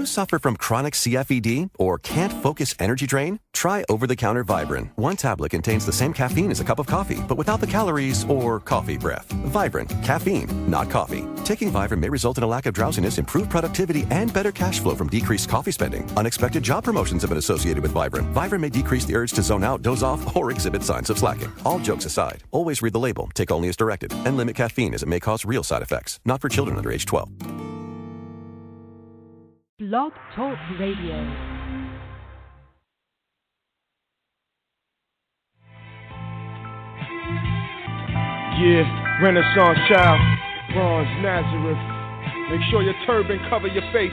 you suffer from chronic CFED or can't focus energy drain? Try over-the-counter Vibrant. One tablet contains the same caffeine as a cup of coffee, but without the calories or coffee breath. Vibrant. Caffeine, not coffee. Taking Vibrant may result in a lack of drowsiness, improved productivity, and better cash flow from decreased coffee spending. Unexpected job promotions have been associated with Vibrant. Vibrant may decrease the urge to zone out, doze off, or exhibit signs of slacking. All jokes aside, always read the label, take only as directed, and limit caffeine as it may cause real side effects. Not for children under age 12. Blog Talk Radio. Yeah, Renaissance child, Bronze Nazareth. Make sure your turban cover your face.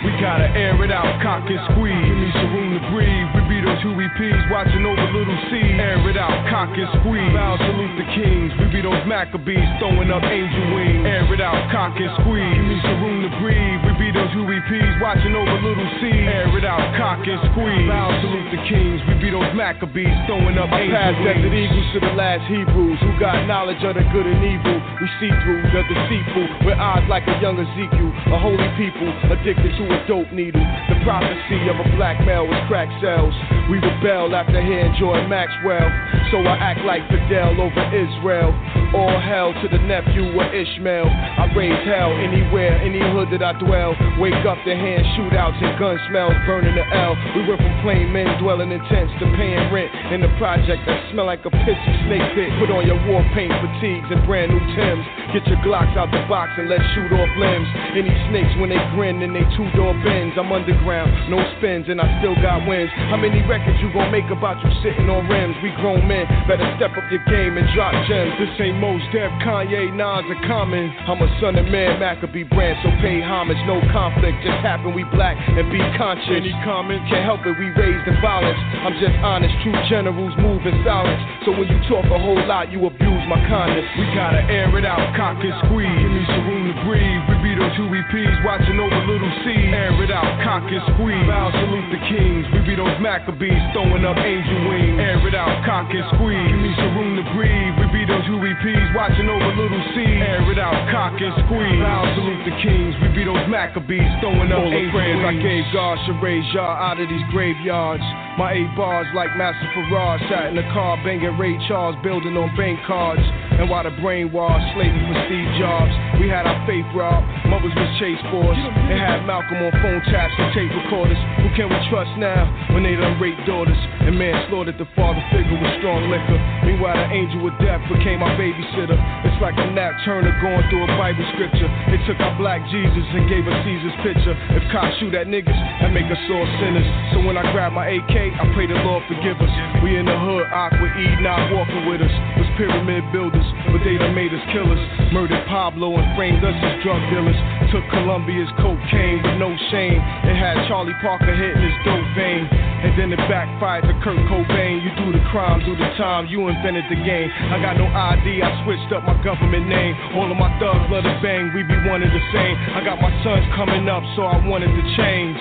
We gotta air it out, cock and squeeze. Give me some room to breathe. We be those Huey-P's watching over Little C. Air it out, cock and squeeze. Bow salute the kings. We be those Maccabees throwing up angel wings. Air it out, cock and squeeze. Give me some room to breathe. We be those Huey-P's watching over Little C. Air it out, cock and squeeze. Bow salute the kings. We be those Maccabees throwing up angel wings. I passed the eagles to the last Hebrews who got knowledge of the good and evil. We see through the deceitful with eyes like a young Ezekiel. A holy people addicted to a dope needle. The prophecy of a black male was crack cells. We rebel after hearing Jordan Maxwell. So I act like Fidel over Israel. All hell to the nephew of Ishmael. I raise hell anywhere, any hood that I dwell. Wake up to hearing shootouts and gun smells burning the L. We went from plain men dwelling in tents to paying rent in the project that smell like a pissy snake pit. Put on your war paint fatigues and brand new Timbs. Get your Glocks out the box and let's shoot off limbs. Any snakes when they grin in they two-door bins. I'm underground, no spins, and I still got wins. How many records you gon' make about you sitting on rims? We grown men, better step up your game and drop gems. This ain't Mos Def, Kanye, Nas, or Common. I'm a son of man, Maccabee brand, so pay homage. No conflict, just happen we black and be conscious. Any comment? Can't help it, we raised in violence. I'm just honest, true generals move in silence. So when you talk a whole lot, you abuse my kindness. We gotta air it out, cock and squeeze. Give me some room to breathe. We be those Huey-P's watching over Little C. Air it out, cock and squeeze. Bow salute the kings. We be those Maccabees throwing up angel wings. Air it out, cock and squeeze. Give me some room to breathe. We be those Huey-P's watching over Little C. Air it out, cock and squeeze. Bow salute the kings. We be those Maccabees throwing up angel wings. I gave God should raise y'all out of these graveyards. My 8 bars like Master Farrar. Sat in the car banging Ray Charles, building on bank cards. And while the brainwash slaving for Steve Jobs, we had our faith robbed. Mothers was chased for us. They had Malcolm on phone taps and tape recorders. Who can we trust now when they done raped daughters? And manslaughtered the father figure with strong liquor. Meanwhile, the angel of death became our babysitter. It's like a Nat Turner going through a Bible scripture. They took our black Jesus and gave us Caesar's picture. If cops shoot at niggas, that make us all sinners. So when I grab my AK, I pray the Lord forgive us. We in the hood, Aqua E not walking with us. Was pyramid builders, but they done made us killers. Murdered Pablo and framed us as drug dealers. Took Colombia's cocaine with no shame. It had Charlie Parker hitting his dope vein. And then it backfired to Kurt Cobain. You do the crime, do the time, you invented the game. I got no ID, I switched up my government name. All of my thugs love to bang, we be one and the same. I got my sons coming up, so I wanted to change.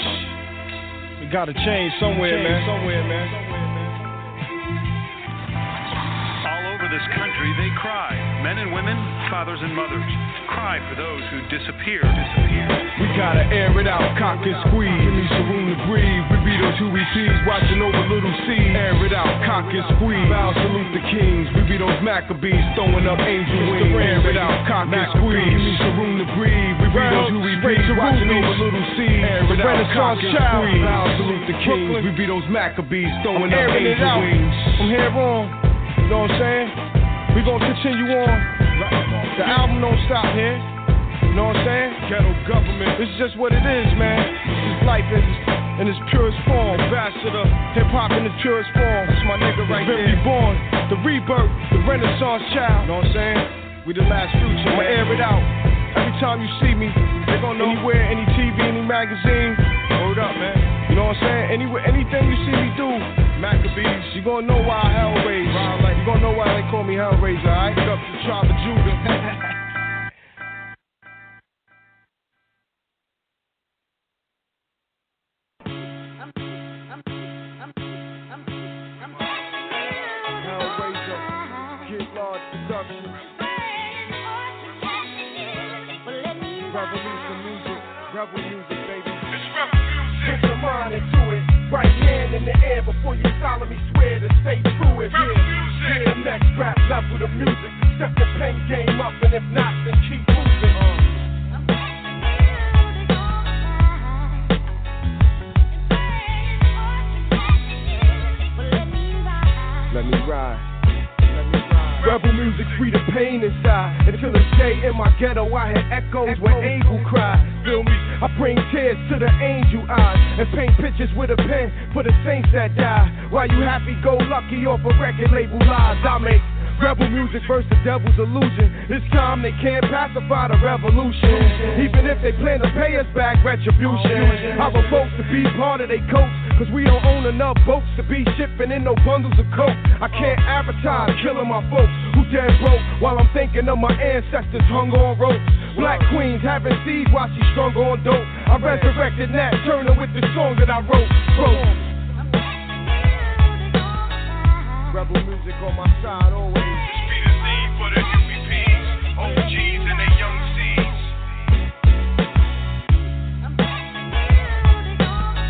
We gotta change somewhere, man. All over this country, they cry. Men and women, fathers and mothers. Cry for those who disappear. We gotta air it out, cock and squeeze. Give me some room to breathe. We be those Huey-P's watching over Little C. Air it out, cock and squeeze. Bow salute the kings. We be those Maccabees throwing up angel wings. Air it out, cock and squeeze. Give me some room to breathe. We be those Huey-P's watching over Little C. Air it out, cock and squeeze. Bow salute the kings. We be those Maccabees throwing up angel wings. From here on, you know what I'm saying? We gonna continue on. The album don't stop here. You know what I'm saying? Ghetto government. This is just what it is, man. This is life in its purest form. Ambassador, hip hop in its purest form. That's my nigga right there. Reborn, the rebirth, the Renaissance child. You know what I'm saying? We the last future. I'ma air it out. Every time you see me, they gon' know anywhere, any TV, any magazine. Word up, man. You know what I'm saying? Anywhere, anything you see me do, Maccabees, you gon' know why I Hellraiser. You gon' know why they call me Hellraiser, alright? Pick up the tribe of Judah. rebel music, baby. It's rebel music. Put your mind into it. Right hand in the air before you solemnly swear to stay true. It is the next rap level of music. Step the pen game up, and if not, then keep moving. Let me ride. Rebel music free the pain inside. Until this day in my ghetto, I hear echoes when Abel cried. Feel me? I bring tears to the angel eyes and paint pictures with a pen for the saints that die. While you happy go lucky off a record label lies, I make rebel music versus the devil's illusion. This time they can't pacify the revolution. Even if they plan to pay us back retribution. I revoke to be part of their coats, cause we don't own enough boats to be shipping in no bundles of coke. I can't advertise killing my folks who dead broke, while I'm thinking of my ancestors hung on ropes. Black queens having seeds while she strung on dope. I resurrected Nat Turner with the song that I wrote. Rebel music on my side always. This be the theme for the UEPs, OGs and their young C's.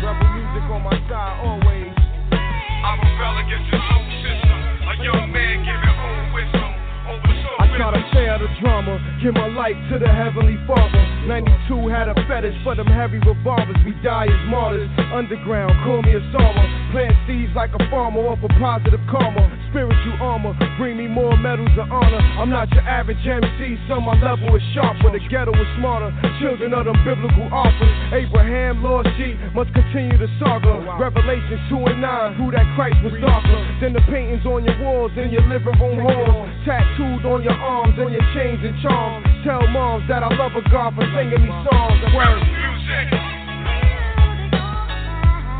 Rebel music on my side always. I rebel against this whole system. A young man giving own wisdom over the soul. I try to share the drama, give my life to the Heavenly Father. 92 had a fetish for them heavy revolvers. We die as martyrs. Underground, call me a Sama. Plant seeds like a farmer off of positive karma. Spiritual armor, bring me more medals of honor. I'm not your average MC, so my level is sharper. The ghetto is smarter, children of them biblical authors. Abraham, Lord, she must continue the saga. Revelations 2 and 9, who that Christ was darker than the paintings on your walls in your living room halls. Tattooed on your arms and your chains and charms. Tell moms that I love a God for singing these songs. Rebel music.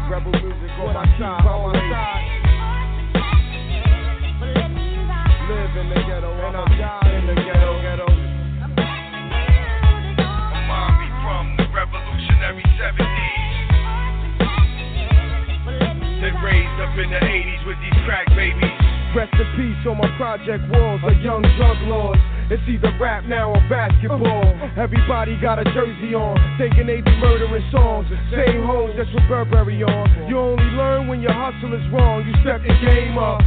Rebel music on my side, on my side. Live in the ghetto and I die in the ghetto. My mom be from the revolutionary 70s. They raised up in the 80s with these crack babies. Rest in peace on my project walls of young drug lords. It's either rap now or basketball. Everybody got a jersey on, thinking they be murdering songs. Same hoes that's with Burberry on. You only learn when your hustle is wrong. You step the game up.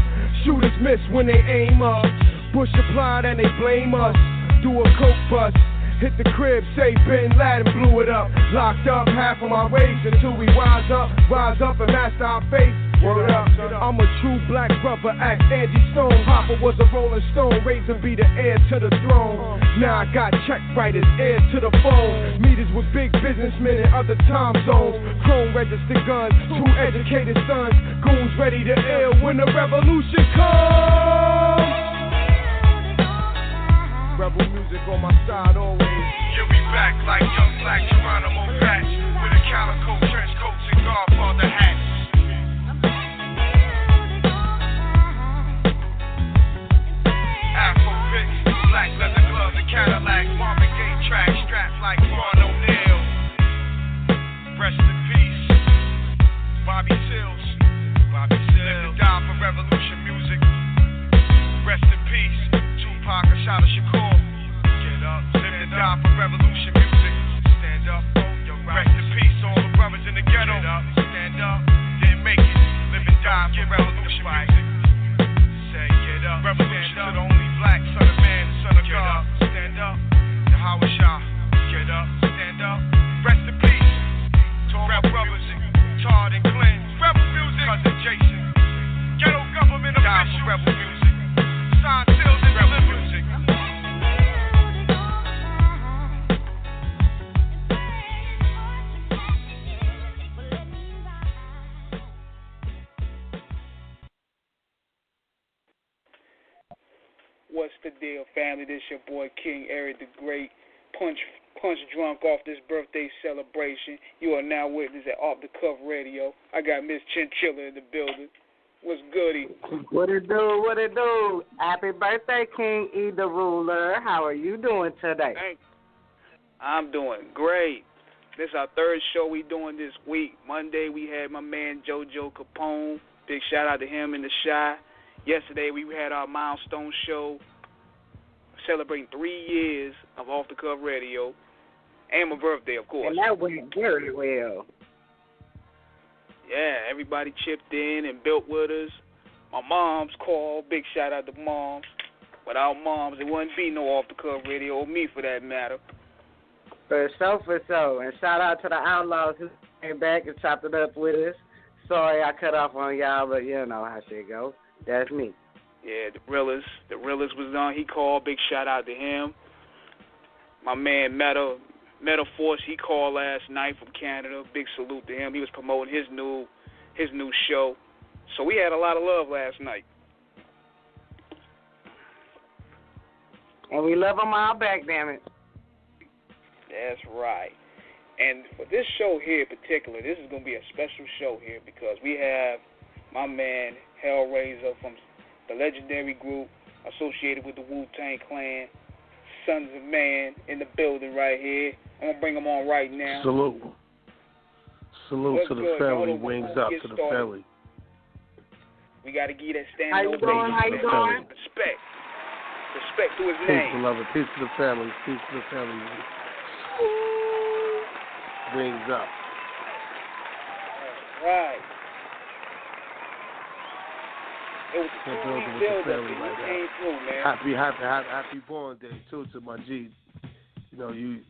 Shooters miss when they aim up. Bush applied and they blame us. Do a coke bust. Hit the crib, say Bin Laden blew it up. Locked up half of my ways until we rise up and master our faith. Word up, I'm a true black brother, act Angie Stone. Papa was a rolling stone, raised to be the heir to the throne. Now I got check writers, heirs to the phone. Meetings with big businessmen in other time zones. Chrome registered guns, 2 educated sons. Goons ready to ill when the revolution comes. Rebel music on my side always. Yeah, we back like young black Geronimo Patch with a calico trench coats and Godfather hats. Afro picks, black leather gloves and Cadillac, Marvin Gaye track strapped like Ron O'Neal. Rest in peace, Bobby Seals. Live to die for revolution music. Rest in peace, Tupac, Ashada Shakur. Get up, live to die for revolution music. Stand up, rest in peace, all the brothers in the ghetto. Stand up, didn't make it. Live and die for revolution music. Say, get up, revolution to the only black son of man, son of God. Stand up, Yahweh Shah. Get up, stand up, rest in peace. To all my brothers, Todd and Clint. Rebel music, cousin Jason. Ghetto government official. Rebel music. Sign seals and rebel music. What's the deal, family? This your boy King Eric the Great. Punch drunk off this birthday celebration. You are now witness at Off the Cuff Radio. I got Miss Chinchilla in the building. What's goody? What it do? What it do? Happy birthday, King E the Ruler. How are you doing today? Thanks. I'm doing great. This is our third show we doing this week. Monday we had my man JoJo Capone. Big shout out to him in the Shy. Yesterday we had our milestone show celebrating 3 years of Off the Cuff Radio. And my birthday, of course. And that went very well. Yeah, everybody chipped in and built with us. My mom's called. Big shout out to moms. Without moms, it wouldn't be no Off the Cuff Radio, or me for that matter. For so. And shout out to the Outlaws who came back and chopped it up with us. Sorry I cut off on y'all, but you know how shit go. That's me. Yeah, the Realist was on. He called. Big shout out to him. My man Meta Force, he called last night from Canada. Big salute to him. He was promoting his new show. So we had a lot of love last night. And we love them all back, damn it. That's right. And for this show here in particular, this is going to be a special show here because we have my man Hellraiser from the legendary group associated with the Wu-Tang Clan, Sons of Man, in the building right here. I'm going to bring him on right now. Salute What's to the good? family. Hold on, Wings before up we get to the started, family. We got to give that standing How you doing? How you doing? Respect. Respect to his Peace, name. beloved. Peace to the family. Peace to the family. Wings up. That's right. It was a two-week build-up and you came through, man. Happy born day too to my G. You know, you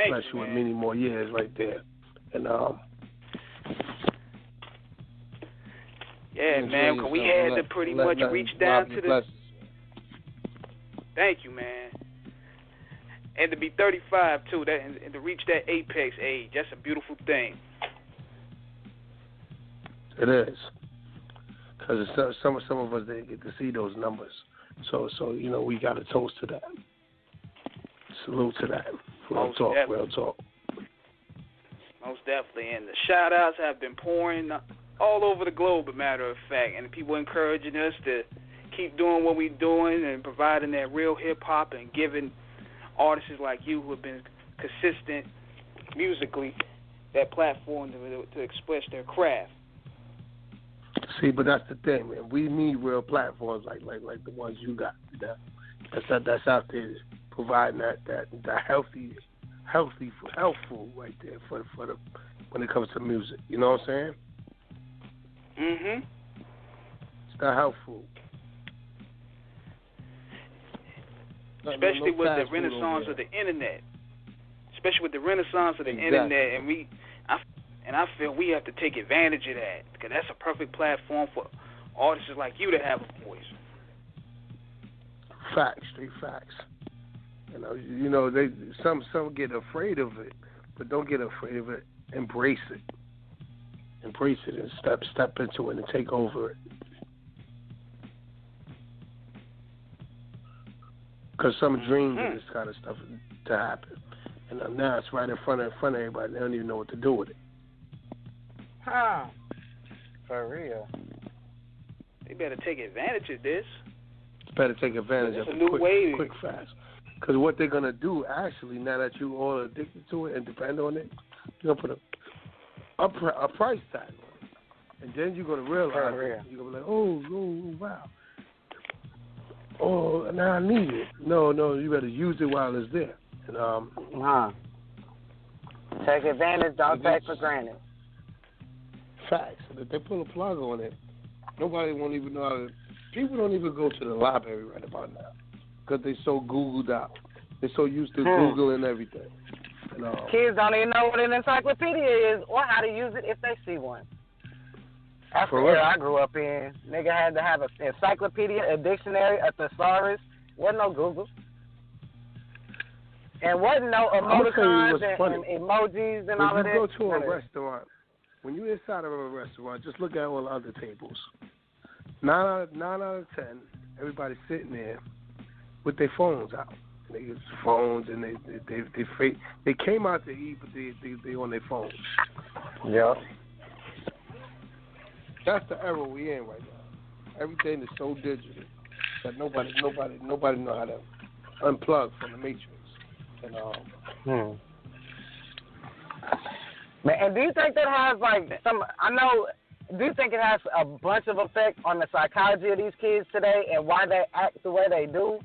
bless you with man. many more years right there. And yeah, man, because we had to pretty much reach down to the. Bless. Thank you, man. And to be 35 too, and to reach that apex age, that's a beautiful thing. It is, because some of us didn't get to see those numbers. So you know, we got to toast to that. Salute to that. Real talk. Most definitely. And the shout-outs have been pouring all over the globe, as a matter of fact, and people encouraging us to keep doing what we're doing and providing that real hip-hop and giving artists like you who have been consistent musically that platform to express their craft. See, but that's the thing, man. We need real platforms like the ones you got. That's out there providing that healthy health food right there for the when it comes to music. You know what I'm saying? Mhm. It's not health food. Especially with the renaissance of the internet. And I feel we have to take advantage of that because that's a perfect platform for artists like you to have a voice. Facts, straight facts. You know, they some get afraid of it, but don't get afraid of it. Embrace it. Embrace it and step into it and take over it. Because some dreams of this kind of stuff to happen, and now it's right in front of everybody. They don't even know what to do with it. Huh? For real? They better take advantage of this. Better take advantage of it quick, fast. Because what they're gonna do, actually, now that you all are addicted to it and depend on it, you're gonna put a price tag on it, and then you're gonna realize you're gonna be like, oh wow. Oh, now I need it. No, you better use it while it's there. And, take advantage, don't take for granted. Facts. If they pull a plug on it, nobody won't even know how to. People don't even go to the library right about now because they're so Googled out. They're so used to Googling everything. And, kids don't even know what an encyclopedia is or how to use it if they see one. That's the era I grew up in. Nigga had to have an encyclopedia, a dictionary, a thesaurus. Wasn't no Google. And wasn't no emoticons and emojis and all of that. When you go to a restaurant, when you're inside of a restaurant, just look at all the other tables. 9 out of 10, everybody's sitting there with their phones out. They use phones and they came out to eat, but they on their phones. Yeah. That's the era we in right now. Everything is so digital that nobody know how to unplug from the matrix. And and do you think that has do you think it has a bunch of effect on the psychology of these kids today and why they act the way they do?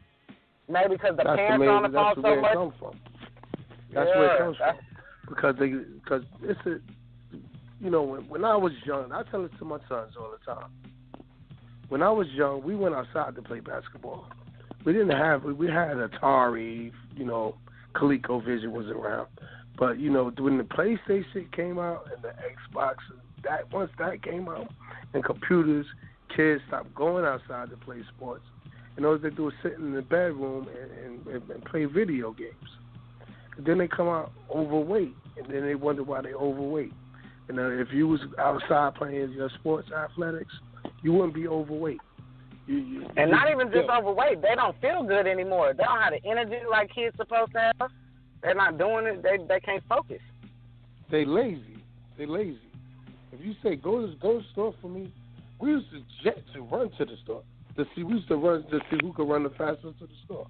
Maybe because the parents are on the phone so much. That's where it comes from. Because it's a, you know, when I was young, I tell it to my sons all the time. When I was young, we went outside to play basketball. We had Atari, you know, ColecoVision was around. But, you know, when the PlayStation came out and the Xbox, once that came out, and computers, kids stopped going outside to play sports. And all they do is sit in the bedroom and play video games. And then they come out overweight, and then they wonder why they're overweight. And if you was outside playing your sports, athletics, you wouldn't be overweight. And not even just overweight. They don't feel good anymore. They don't have the energy like kids supposed to have. They're not doing it. They can't focus. They lazy. If you say go to the store for me, we used to run to the store we used to run to see who could run the fastest to the store.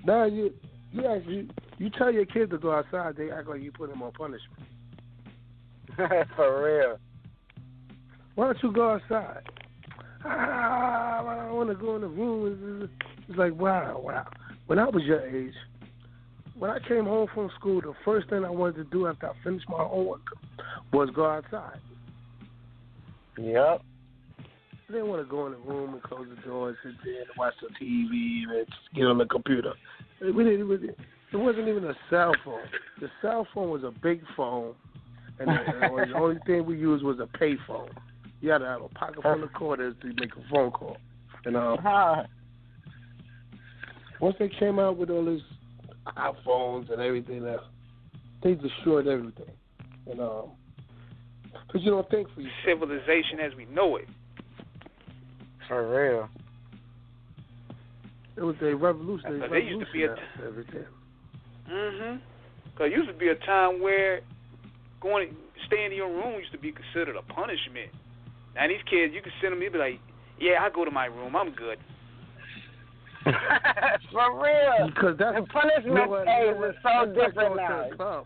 Now you tell your kids to go outside, they act like you put them on punishment. For real. Why don't you go outside? I don't want to go in the room. It's like, wow. When I was your age, when I came home from school, the first thing I wanted to do after I finished my homework was go outside. Yep. I didn't want to go in the room and close the door and sit there and watch the TV and just get on the computer. It wasn't even a cell phone. The cell phone was a big phone, and the only thing we used was a pay phone. You had to have a pocket full of quarters to make a phone call. And once they came out with all these iPhones and everything else, they destroyed everything. And because you don't think for yourself. Civilization as we know it. For real. It was a revolution. There used to be everything. Because it used to be a time where staying in your room used to be considered a punishment. Now these kids, you can send them, they'll be like, yeah, I go to my room, I'm good. For real. Because that's the punishment is so different now.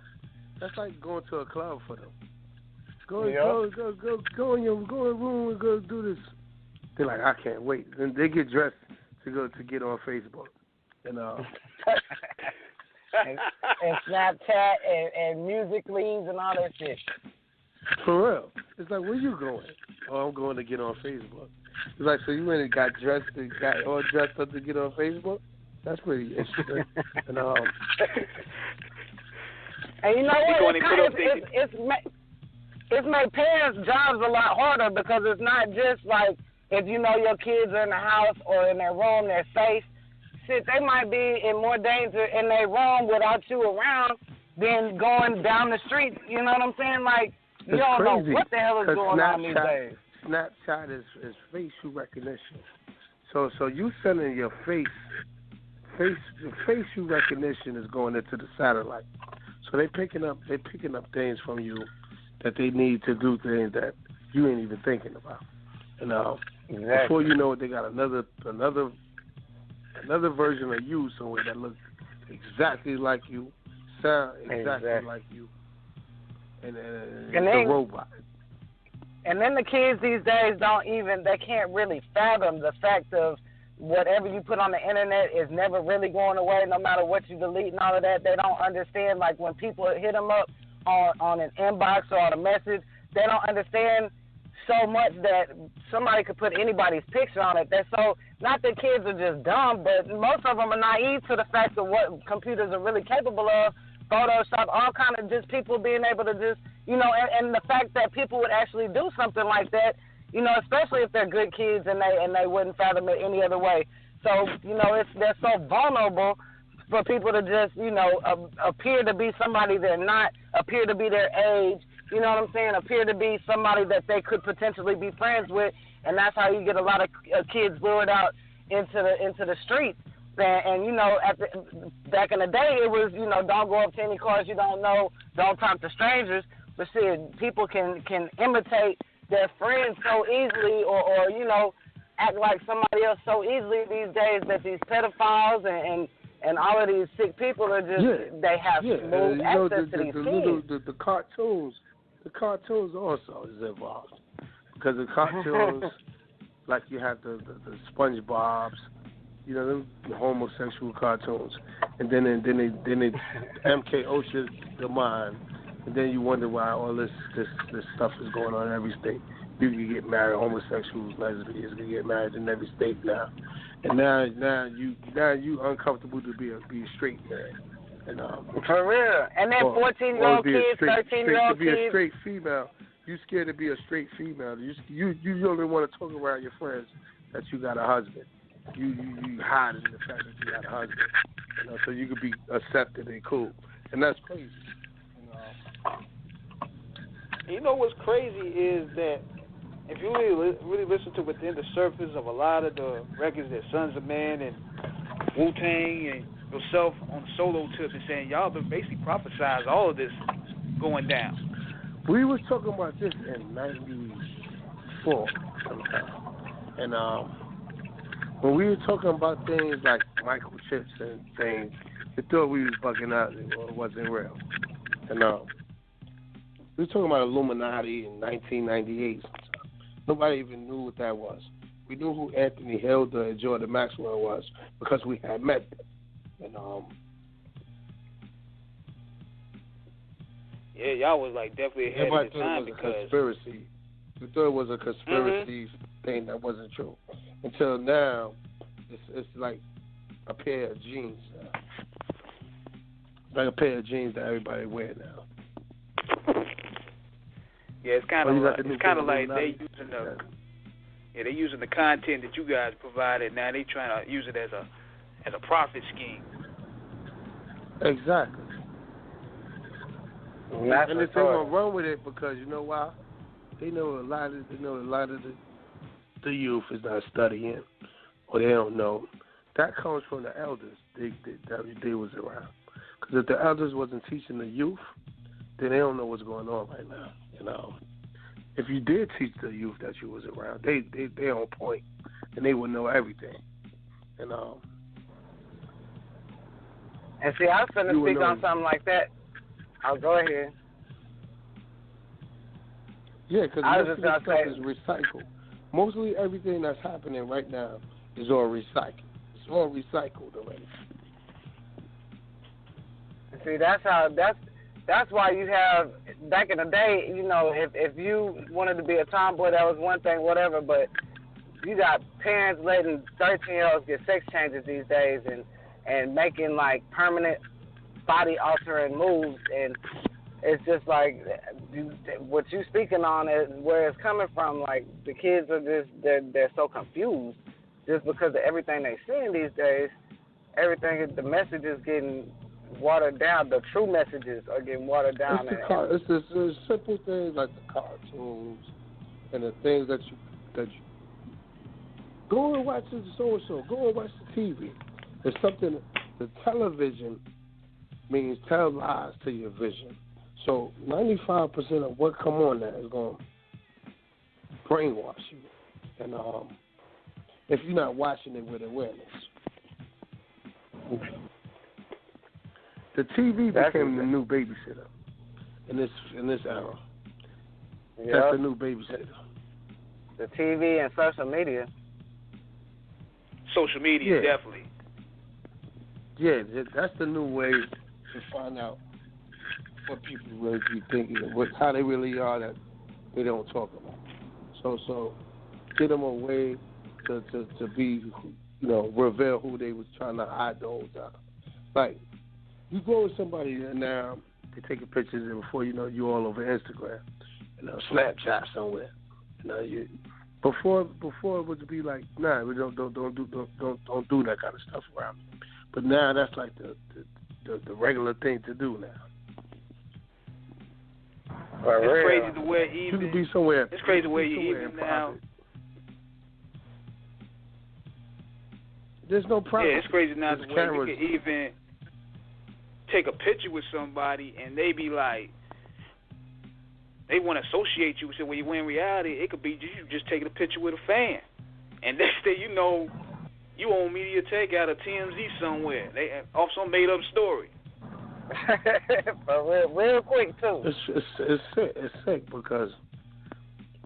That's like going to a club for them. Go in your room and go do this. They're like, I can't wait. Then they get dressed to get on Facebook, and Snapchat and music leads and all that shit. For real, it's like, where you going? Oh, I'm going to get on Facebook. It's like, so you went and got all dressed up to get on Facebook? That's pretty interesting. And you know what? It's made parents' jobs a lot harder because it's not just like, if you know your kids are in the house or in their room, they're safe. Shit, they might be in more danger in their room without you around than going down the street. You know what I'm saying? Like, you don't know what the hell is going on these days. Snapchat is facial recognition. So you sending your facial recognition is going into the satellite. So they're picking up things from you that they need to do things that you ain't even thinking about. And exactly. Before you know it, they got another version of you somewhere that looks exactly like you, sound exactly like you, and the robot. And then the kids these days they can't really fathom the fact of whatever you put on the internet is never really going away, no matter what you delete and all of that. They don't understand, like when people hit them up on an inbox or on a message, they don't understand so much that somebody could put anybody's picture on it. Not that kids are just dumb, but most of them are naive to the fact of what computers are really capable of. Photoshop, all kind of just people being able to just, and the fact that people would actually do something like that, especially if they're good kids and they wouldn't fathom it any other way. So, they're so vulnerable for people to just, appear to be somebody they're not, appear to be their age, you know what I'm saying, appear to be somebody that they could potentially be friends with, and that's how you get a lot of kids lured out into the streets. And back in the day, it was, don't go up to any cars you don't know, don't talk to strangers. But shit, people can imitate their friends so easily, or act like somebody else so easily these days that these pedophiles and all of these sick people are just they have smooth access to these kids. The cartoons also is involved because the cartoons, like you have the SpongeBob's, the homosexual cartoons, and then they MK Ultra the mind, and then you wonder why all this stuff is going on in every state. You can get married, homosexuals, lesbians can get married in every state now, and now you uncomfortable to be a straight man. And, for real. And then 14-year-old kids, 13-year-old kids. To be a kids. straight female, you scared to be a straight female. You only want to talk around your friends that you got a husband. You hiding the fact that you got a husband. So you could be accepted and cool. And that's crazy. You know what's crazy is that if you really listen to within the surface of a lot of the records that Sons of Man and Wu-Tang and yourself on the solo tip and saying y'all been basically prophesized all of this going down. We was talking about this in '94 sometime. And when we were talking about things like microchips and things, we thought we was bugging out or it wasn't real. And we were talking about Illuminati in 1998 sometime. Nobody even knew what that was. We knew who Anthony Hilda and Jordan Maxwell was because we had met them. And yeah, y'all was like definitely ahead of the time because conspiracy. We thought it was a conspiracy thing that wasn't true. Until now, it's like a pair of jeans. Like a pair of jeans that everybody wear now. Yeah, it's kind of like they using the content that you guys provided. Now they trying to use it as a profit scheme. Exactly. And they're gonna run with it because you know why? They know a lot of the youth is not studying, or they don't know. That comes from the elders. They was around. Because if the elders wasn't teaching the youth, then they don't know what's going on right now. If you did teach the youth that you was around, they on point, and they would know everything. And see, I was going to speak on something like that. I'll go ahead. Yeah, because most of the stuff is recycled. Mostly everything that's happening right now is all recycled. It's all recycled already. See, that's why you have, back in the day, if you wanted to be a tomboy, that was one thing, whatever, but you got parents letting 13-year-olds get sex changes these days and making, like, permanent body-altering moves, and it's just like what you speaking on is where it's coming from. Like, the kids are just, they're so confused just because of everything they're seeing these days. The message is getting watered down. The true messages are getting watered down. It's the simple things like the cartoons and the things that you go and watch the so-and-so. Go and watch the TV. It's something. The television means tell lies to your vision. So 95% of what come on there is going to brainwash you. And if you're not watching it with awareness. The TV became the new babysitter in this era. Yep. That's the new babysitter. The TV and social media. Social media, definitely. Yeah, that's the new way to find out what people really be thinking, how they really are that they don't talk about. So get them a way to be, reveal who they was trying to hide the whole time. Like, you go with somebody now, they taking pictures, and before you know, you all over Instagram, Snapchat somewhere. Before it would be like, nah, we don't do that kind of stuff around me. But now that's like the regular thing to do now. It's crazy the way you could be somewhere. It's crazy the way you even now. There's no problem. Yeah, it's crazy now the way you can even take a picture with somebody and they be like, they want to associate you with it. When you in reality, it could be you just taking a picture with a fan, and next thing you know, you on Mediatek out of TMZ somewhere. They off some made up story. But real quick too. It's sick because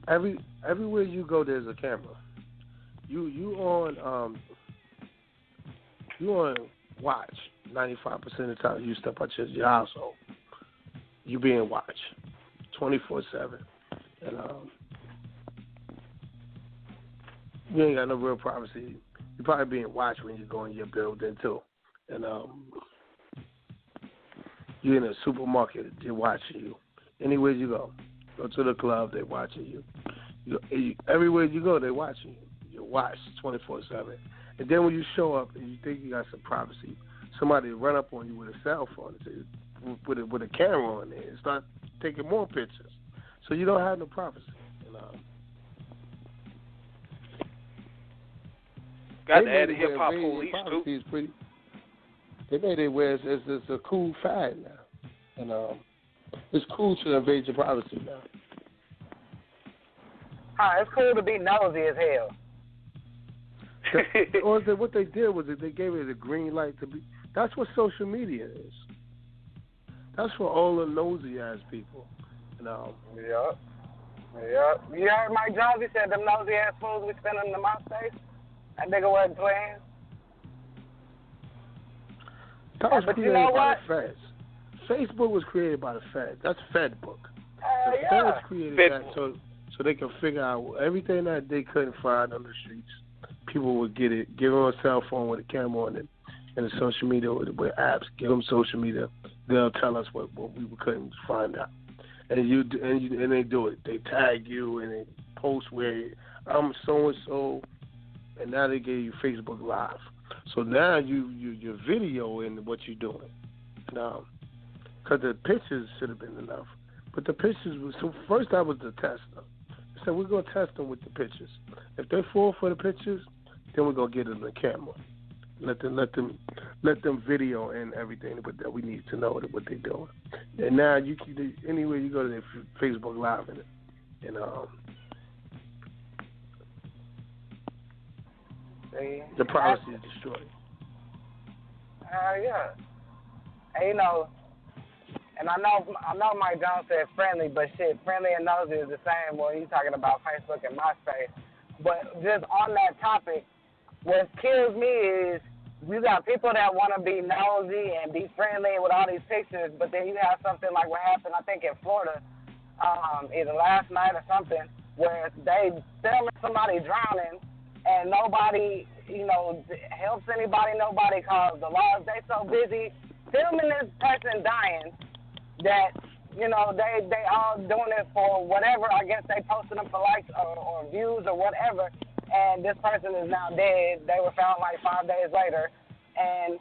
everywhere you go, there's a camera. You on watch 95% of the time you step out your household, you being watched 24/7, and you ain't got no real privacy. You're probably being watched when you go in your building too, and you're in a supermarket, they're watching you. Anywhere you go to the club, they're watching you. Everywhere you go, they're watching you. You're watched 24/7. And then when you show up and you think you got some privacy, somebody will run up on you with a cell phone with a camera on there and start taking more pictures. So you don't have no privacy. Got to add the hip hop police too. They made it where it's a cool fad now, and it's cool to invade your privacy now. It's cool to be nosy as hell. Or what they did was they gave it a green light to be. That's what social media is. That's for all the nosy ass people. Yep. You heard Mike Jones? He said them nosy ass fools we spending in MySpace. That nigga wasn't playing. That was but created you know by what? the feds. Facebook was created by the feds. That's Fedbook. The feds created that so they can figure out everything that they couldn't find on the streets. People would get it, give them a cell phone with a camera on it, and the social media with apps. Give them social media. They'll tell us what we couldn't find out. And they do it. They tag you and they post where I'm so and so, and now they give you Facebook Live. So now you're videoing what you're doing. Now, because the pictures should have been enough, but the pictures was so first that was the test them. So we're gonna test them with the pictures. If they fall for the pictures, then we're gonna get them the camera. Let them video and everything that we need to know what they're doing. And now you can anywhere you go to their Facebook Live and the privacy is destroyed. Yeah. And, and I know Mike Jones said friendly, but shit, friendly and nosy is the same when he's talking about Facebook and MySpace. But just on that topic, what kills me is you got people that want to be nosy and be friendly with all these pictures, but then you have something like what happened, I think, in Florida, either last night or something, where they filming somebody drowning and nobody, helps anybody, nobody calls the laws. They so busy filming this person dying that, they all doing it for whatever. I guess they posted them for likes or views or whatever. And this person is now dead. They were found like 5 days later. And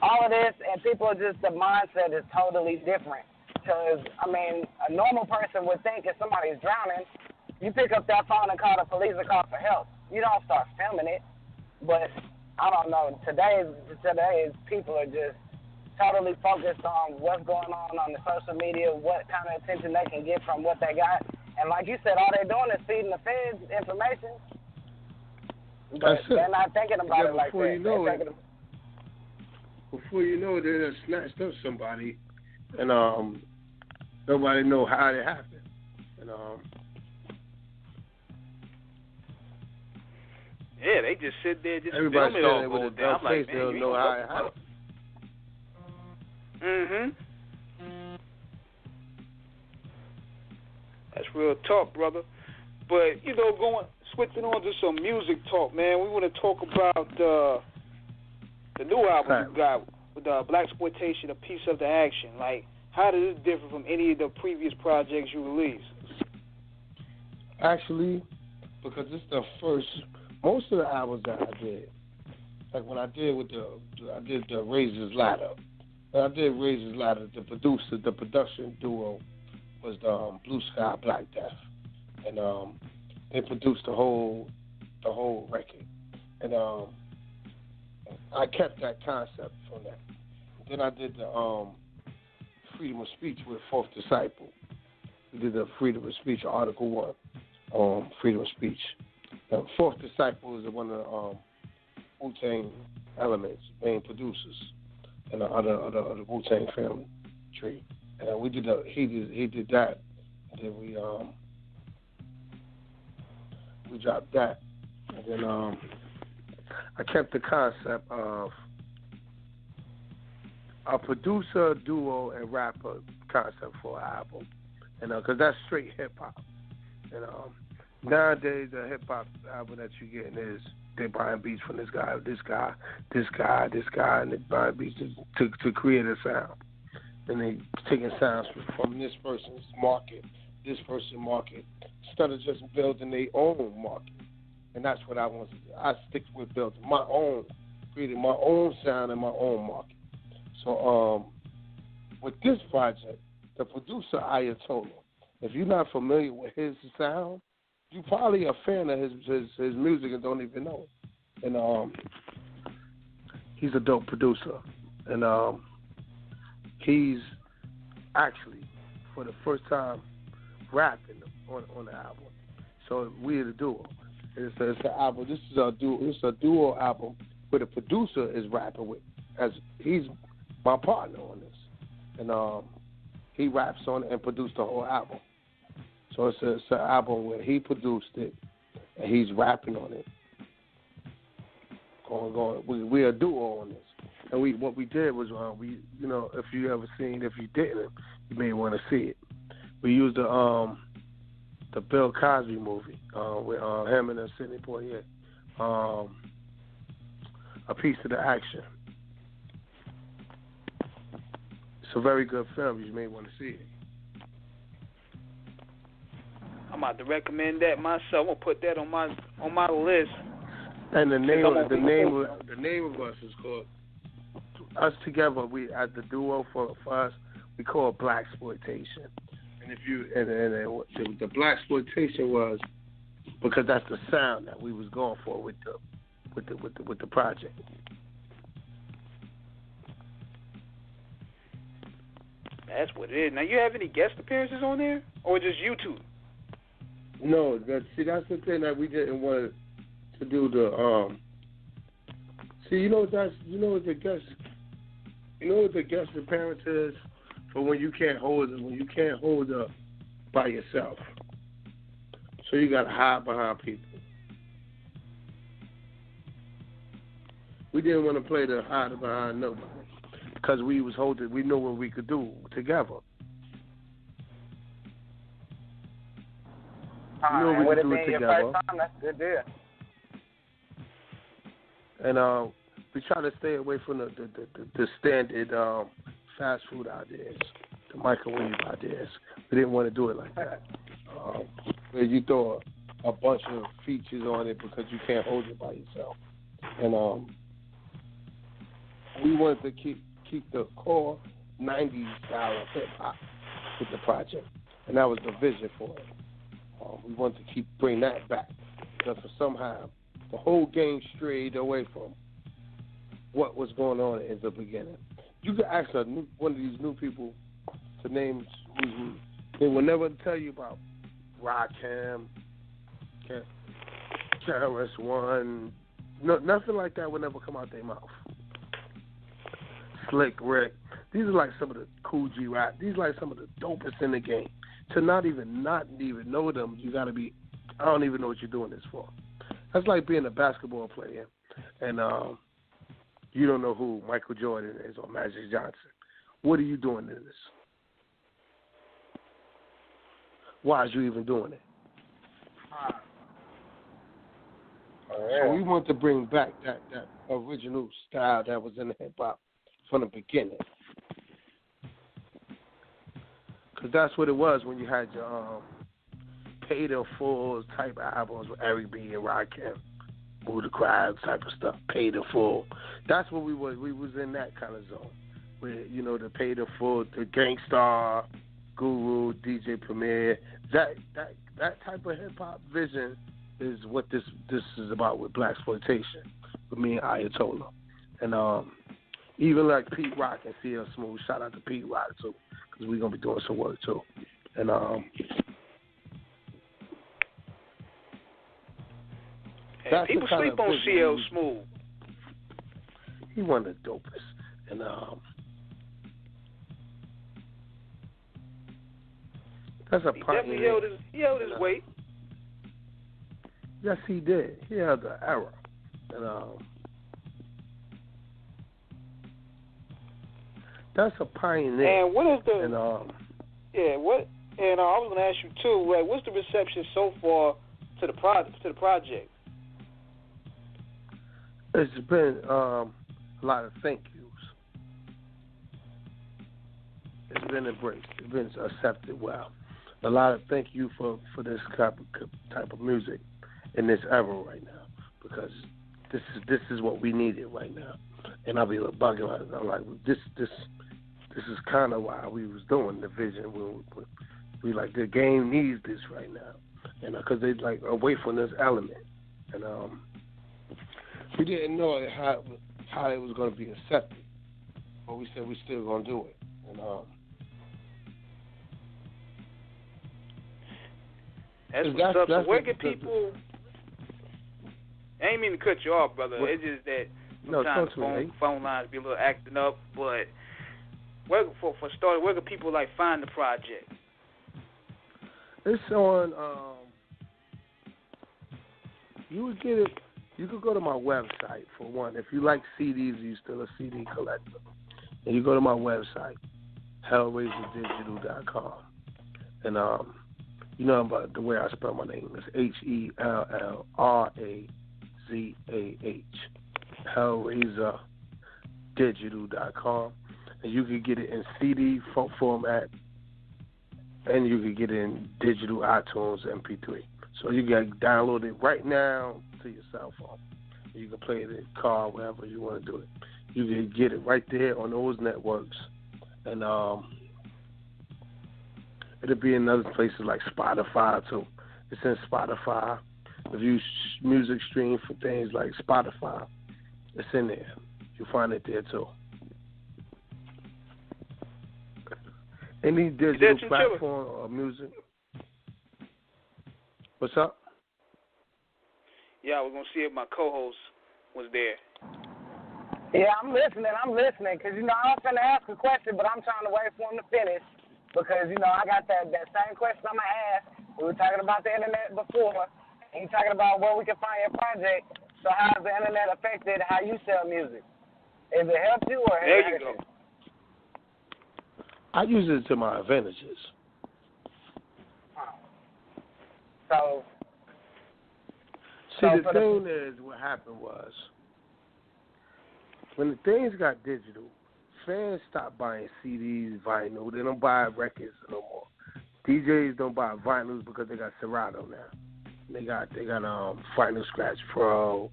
all of this, and people just, the mindset is totally different. Because, a normal person would think if somebody's drowning, you pick up that phone and call the police or call for help. You don't start filming it. But I don't know. Today's people are just totally focused on what's going on the social media, what kind of attention they can get from what they got. And like you said, all they're doing is feeding the feds information. But they're not thinking about it like that. Before you know it, they done snatched up somebody, and nobody know how it happened. And yeah, they just sit there, just everybody film it all with a go down. dumb face, they don't know how it happened. That's real talk, brother. But switching on to some music talk, man. We want to talk about the new album you got with Blaxploitation, A Piece of the Action. Like, how does this differ from any of the previous projects you released? Actually, because it's the first, most of the albums that I did, like when I did I did the Razor's Ladder. When I did Razor's Ladder, the production duo was the Blue Sky Black Death, and they produced the whole record, and I kept that concept from that. Then I did the Freedom of Speech with Fourth Disciple. We did the Freedom of Speech, Article 1, Freedom of Speech. Fourth Disciple is one of the Wu-Tang Elements, main producers, and the other Wu-Tang family tree. And we did he did that, and then we dropped that, and then I kept the concept of a producer, duo, and rapper concept for an album, and because that's straight hip hop. And nowadays, the hip hop album that you're getting is they're buying beats from this guy, and they're buying beats to create a sound, and they taking sounds from this person's market, instead of just building their own market. And that's what I want to do. I stick with building my own, creating my own sound in my own market. So with this project, the producer Ayatollah, if you're not familiar with his sound, you're probably a fan of his music and don't even know. And he's a dope producer. And he's actually, for the first time, rapping on the album. So we're the duo. It's an album. This is a duo. It's a duo album where the producer is rapping with, as he's my partner on this, and he raps on it and produced the whole album. So it's an album where he produced it and he's rapping on it. We're a duo on this, and what we did was if you ever seen, if you didn't, you may want to see it. We used the Bill Cosby movie with him and Sidney Poitier, A Piece of the Action. It's a very good film. You may want to see it. I'm about to recommend that myself. I'm gonna put that on my list. And the name of us is called us together. We as the duo for us. We call it Blaxploitation. And if you the Blaxploitation was because that's the sound that we was going for with the project. That's what it is. Now, you have any guest appearances on there, or just you two? No, that's the thing that we didn't want to do. What the guest appearance is for when you can't hold it by yourself. So you got to hide behind people. We didn't want to play the hide behind nobody because we knew what we could do together. We knew we could do it together. Your first time, that's a good deal. And we try to stay away from the standard fast food ideas, the microwave ideas. We didn't want to do it like that. Where you throw a bunch of features on it because you can't hold it by yourself. And we wanted to keep the core 90s style of hip hop with the project, and that was the vision for it. We wanted to bring that back because for somehow the whole game strayed away from what was going on in the beginning. You could ask one of these new people to name who they will never tell you about Rakim, KRS-One. No, nothing like that would never come out their mouth. Slick Rick. These are like some of the Cool G rap. These are like some of the dopest in the game. To not even know them, you got to be, I don't even know what you're doing this for. That's like being a basketball player and you don't know who Michael Jordan is or Magic Johnson. What are you doing in this? Why are you even doing it? So we want to bring back that original style that was in the hip-hop from the beginning. Because that's what it was when you had your Pay the Full type albums with Eric B. and Rakim, Move the Crowd type of stuff, Pay the Full. That's what we was. We was in that kind of zone. Where, the Pay the Full, the Gangstar, Guru, DJ Premier. That type of hip-hop vision is what this is about with Blaxploitation, with me and Ayatollah. And even like Pete Rock and CL Smooth, shout out to Pete Rock too, because we're going to be doing some work too. And that's people sleep on CL Smooth. He one of the dopest. And that's a he held his weight. Yes, he did. He held the era. And That's a pioneer. And what is the? And, what? And I was going to ask you too. Like, what's the reception so far to the project? It's been a lot of thank yous. It's been embraced. It's been accepted well. A lot of thank you for this type of music in this era right now, because this is what we needed right now. And I'll be bugging. I'm like, this is kind of why we was doing the vision. We like, the game needs this right now, and because they like away from this element, and we didn't know how it was going to be accepted, but we said we still going to do it, and that's what's up. So where can people? I ain't mean to cut you off, brother. It's just that sometimes phone lines be a little acting up. But for starters, where can people like find the project? It's on. You would get it. You could go to my website for one. If you like CDs, you're still a CD collector, and you go to my website, hellraiserdigital.com, and you know about the way I spell my name. It's HELLRAZAH, hellraiserdigital.com, and you can get it in CD format, and you can get it in digital iTunes MP3. So you can download it right now to your cell phone. You can play it in the car, wherever you want to do it. You can get it right there on those networks, and it'll be in other places like Spotify too. It's in Spotify. If you music stream for things like Spotify, it's in there. You'll find it there too. Any digital platform or music. What's up? Yeah, I was going to see if my co-host was there. Yeah, I'm listening, because, I was going to ask a question, but I'm trying to wait for him to finish, because, I got that same question I'm going to ask. We were talking about the internet before, and you're talking about where we can find your project. So how has the internet affected how you sell music? Has it helped you or has it hurt you? I use it to my advantages. So, the thing is, what happened was, when the things got digital, fans stopped buying CDs, vinyl. They don't buy records no more. DJs don't buy vinyls because they got Serato now. They got Final Scratch Pro.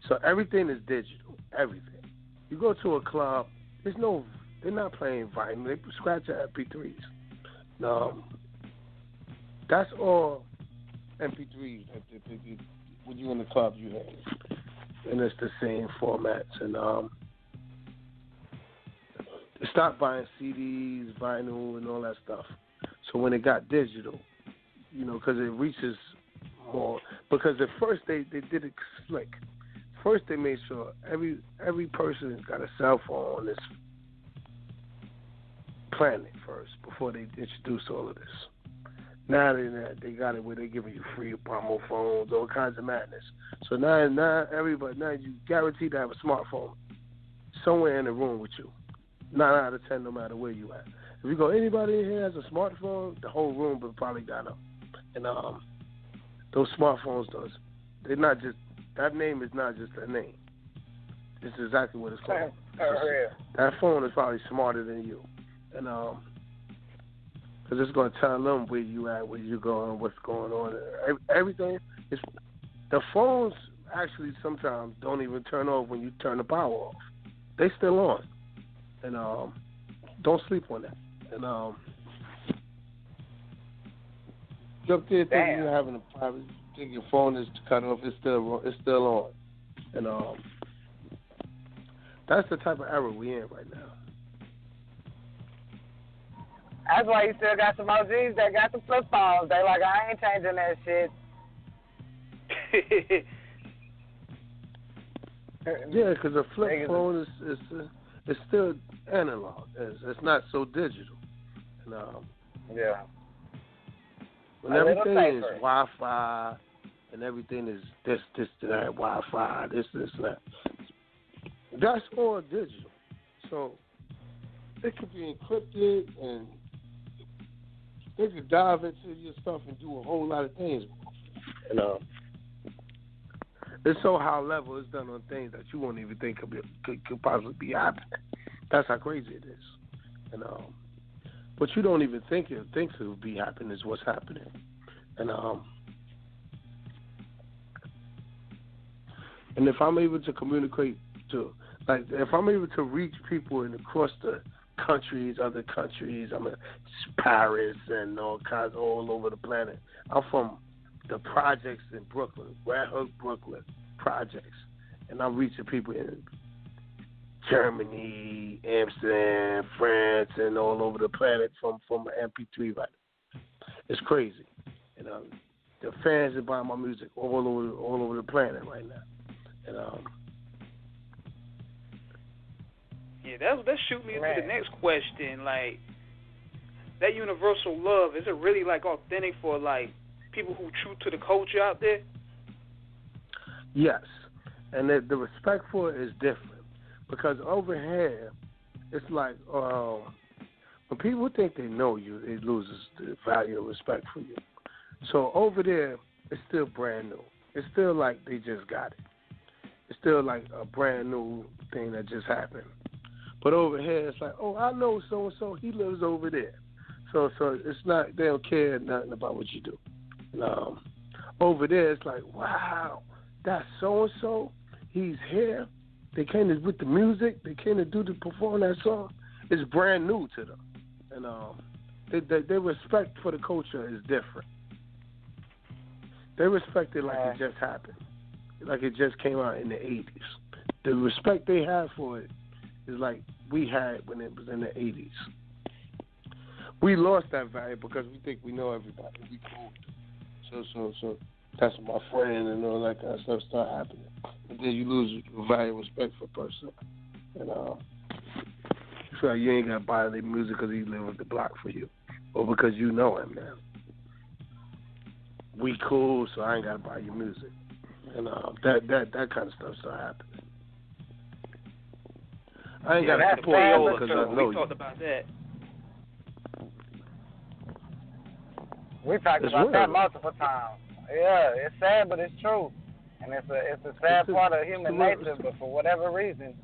So everything is digital. Everything. You go to a club, they're not playing vinyl. They scratch at MP3s. That's all MP3s when you in the club you have, and it's the same formats. And they stopped buying CDs, vinyl, and all that stuff. So when it got digital, because it reaches more. Because at first they did it slick. First they made sure every person got a cell phone on this planet first before they introduced all of this. Now they got it where they're giving you free promo phones, all kinds of madness. So now you guaranteed to have a smartphone somewhere in the room with you. 9 out of 10, no matter where you at. If you go, anybody in here has a smartphone, the whole room will probably got them. And those smartphones, they're not just, that name is not just a name. It's exactly what it's called. That phone is probably smarter than you. And because it's going to tell them where you at, where you going, what's going on. Everything is. The phones actually sometimes don't even turn off when you turn the power off. They still on, and don't sleep on that. And you up there thinking you're having a problem, think your phone is cut off. It's still on, and that's the type of era we in right now. That's why you still got some OGs that got the flip phones. They like, I ain't changing that shit. Yeah, because a flip phone is still analog. It's not so digital. And, yeah. When everything is Wi-Fi and everything is this, that, Wi-Fi, this, that. That's all digital. So it could be encrypted, and they could dive into your stuff and do a whole lot of things. And it's so high level. It's done on things that you won't even think could possibly be happening. That's how crazy it is. And but you don't even think it would be happening. Is what's happening. And if I'm able to communicate to, like, if I'm able to reach people across the countries, other countries, I'm in Paris and all kinds all over the planet. I'm from the projects in Brooklyn, Red Hook, Brooklyn projects, and I'm reaching people in Germany, Amsterdam, France, and all over the planet from an MP3 writer. It's crazy. And the fans are buying my music all over the planet right now. And yeah, that shoot me into the next question. Like, that universal love, is it really like authentic for like people who true to the culture out there? Yes, and the respect for it is different because over here, it's like when people think they know you, it loses the value and respect for you. So over there, it's still brand new. It's still like they just got it. It's still like a brand new thing that just happened. But over here, it's like, oh, I know so-and-so. He lives over there. So it's not, they don't care nothing about what you do. Over there, it's like, wow, that's so-and-so. He's here. They came to, with the music. They came to perform that song. It's brand new to them. And their respect for the culture is different. They respect it like it just happened. Like it just came out in the 80s. The respect they have for it is like we had when it was in the 80s. We lost that value because we think we know everybody. We cool. So that's my friend and all that kind of stuff start happening. And then you lose value and respect for a person. And you feel like you ain't got to buy their music because he live with the block for you. Or because you know him now. We cool, so I ain't got to buy your music. And that kind of stuff start happening. I ain't got to support you because I know you. We talked about that. We talked about that multiple times. Yeah, it's sad, but it's true. And it's a sad part of human nature, but for whatever reason,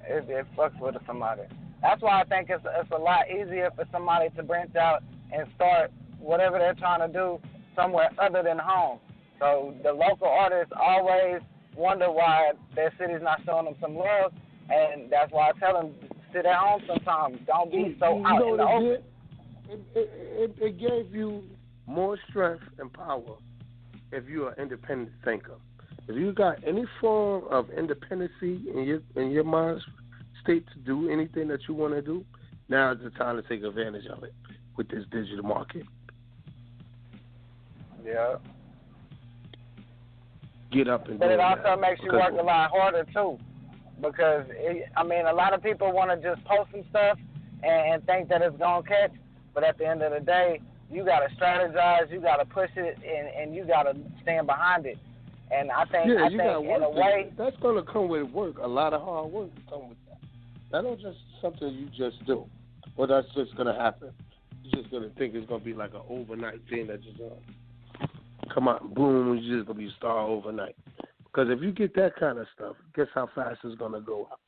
it fucks with somebody. That's why I think it's a lot easier for somebody to branch out and start whatever they're trying to do somewhere other than home. So the local artists always wonder why their city's not showing them some love, and that's why I tell them, sit at home sometimes. Don't be so out in the open. It gave you more strength and power if you're an independent thinker. If you got any form of independency in your mind state to do anything that you want to do, now is the time to take advantage of it with this digital market. Yeah. Get up and but do it. But it also makes you work a lot harder, too. Because, a lot of people want to just post some stuff and think that it's going to catch. But at the end of the day, you got to strategize, you got to push it, and you got to stand behind it. And I think in a way... That's going to come with work. A lot of hard work will come with that. That don't just something you just do. Well, that's just going to happen. You're just going to think it's going to be like an overnight thing that just come out and boom, you're just going to be a star overnight. Because if you get that kind of stuff, guess how fast it's going to go up?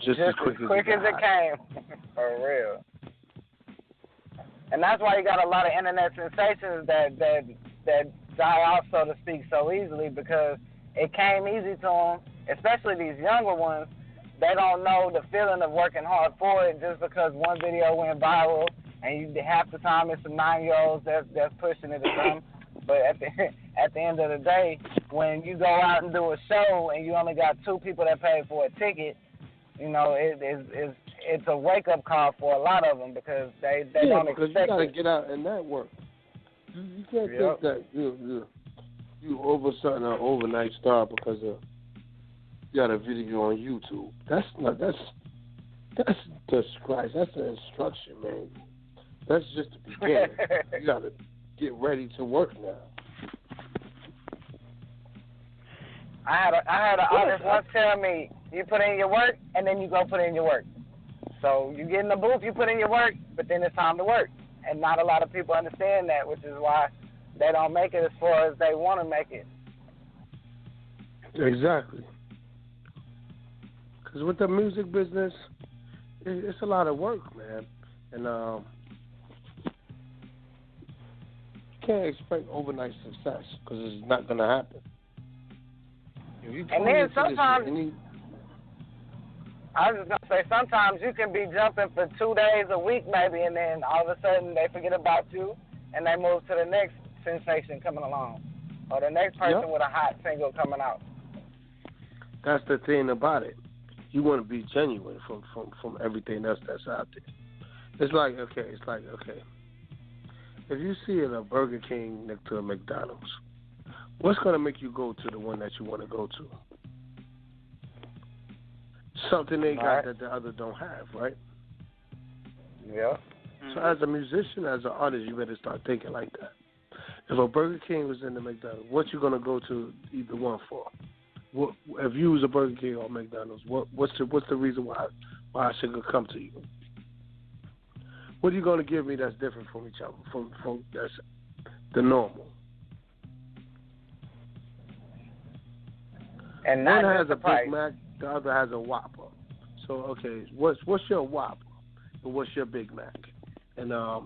Just as quick as it came. For real. And that's why you got a lot of internet sensations that die off, so to speak, so easily, because it came easy to them, especially these younger ones. They don't know the feeling of working hard for it just because one video went viral, and half the time it's some 9-year-olds that's pushing it or something. But at the end of the day, when you go out and do a show and you only got 2 people that paid for a ticket, it's a wake-up call for a lot of them because they don't expect it. Yeah, because you got to get out and network. You can't think that you over something an overnight star because you got a video on YouTube. That's Christ. That's the instruction, man. That's just the beginning. You got to get ready to work now. I had an artist once tell me, you put in your work and then you go put in your work. So you get in the booth, you put in your work, but then it's time to work. And not a lot of people understand that, which is why they don't make it as far as they want to make it. Exactly. Because with the music business, it's a lot of work, man. And you can't expect overnight success because it's not going to happen. If you and then sometimes, I was just going to say, sometimes you can be jumping for 2 days a week maybe, and then all of a sudden they forget about you and they move to the next sensation coming along or the next person with a hot single coming out. That's the thing about it. You want to be genuine from everything else that's out there. It's like, okay. If you see it a Burger King next to a McDonald's, what's going to make you go to the one that you want to go to? Something they got that the other don't have, right? Yeah. So as a musician, as an artist, you better start thinking like that. If a Burger King was in the McDonald's, what you going to go to either one for? What, if you was a Burger King or McDonald's, what's the reason why I should come to you? What are you going to give me that's different from each other, from that's the normal? And one has a Big Mac, the other has a Whopper. So okay, what's your Whopper, and what's your Big Mac? And or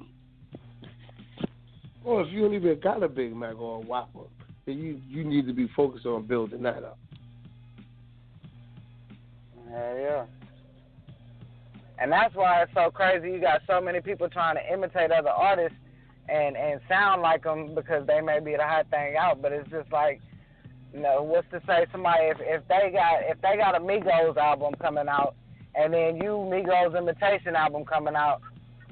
if you don't even got a Big Mac or a Whopper, then you need to be focused on building that up. Yeah. And that's why it's so crazy. You got so many people trying to imitate other artists and sound like them because they may be the hot thing out. But it's just like, you know, what's to say somebody if they got a Migos album coming out and then Migos imitation album coming out,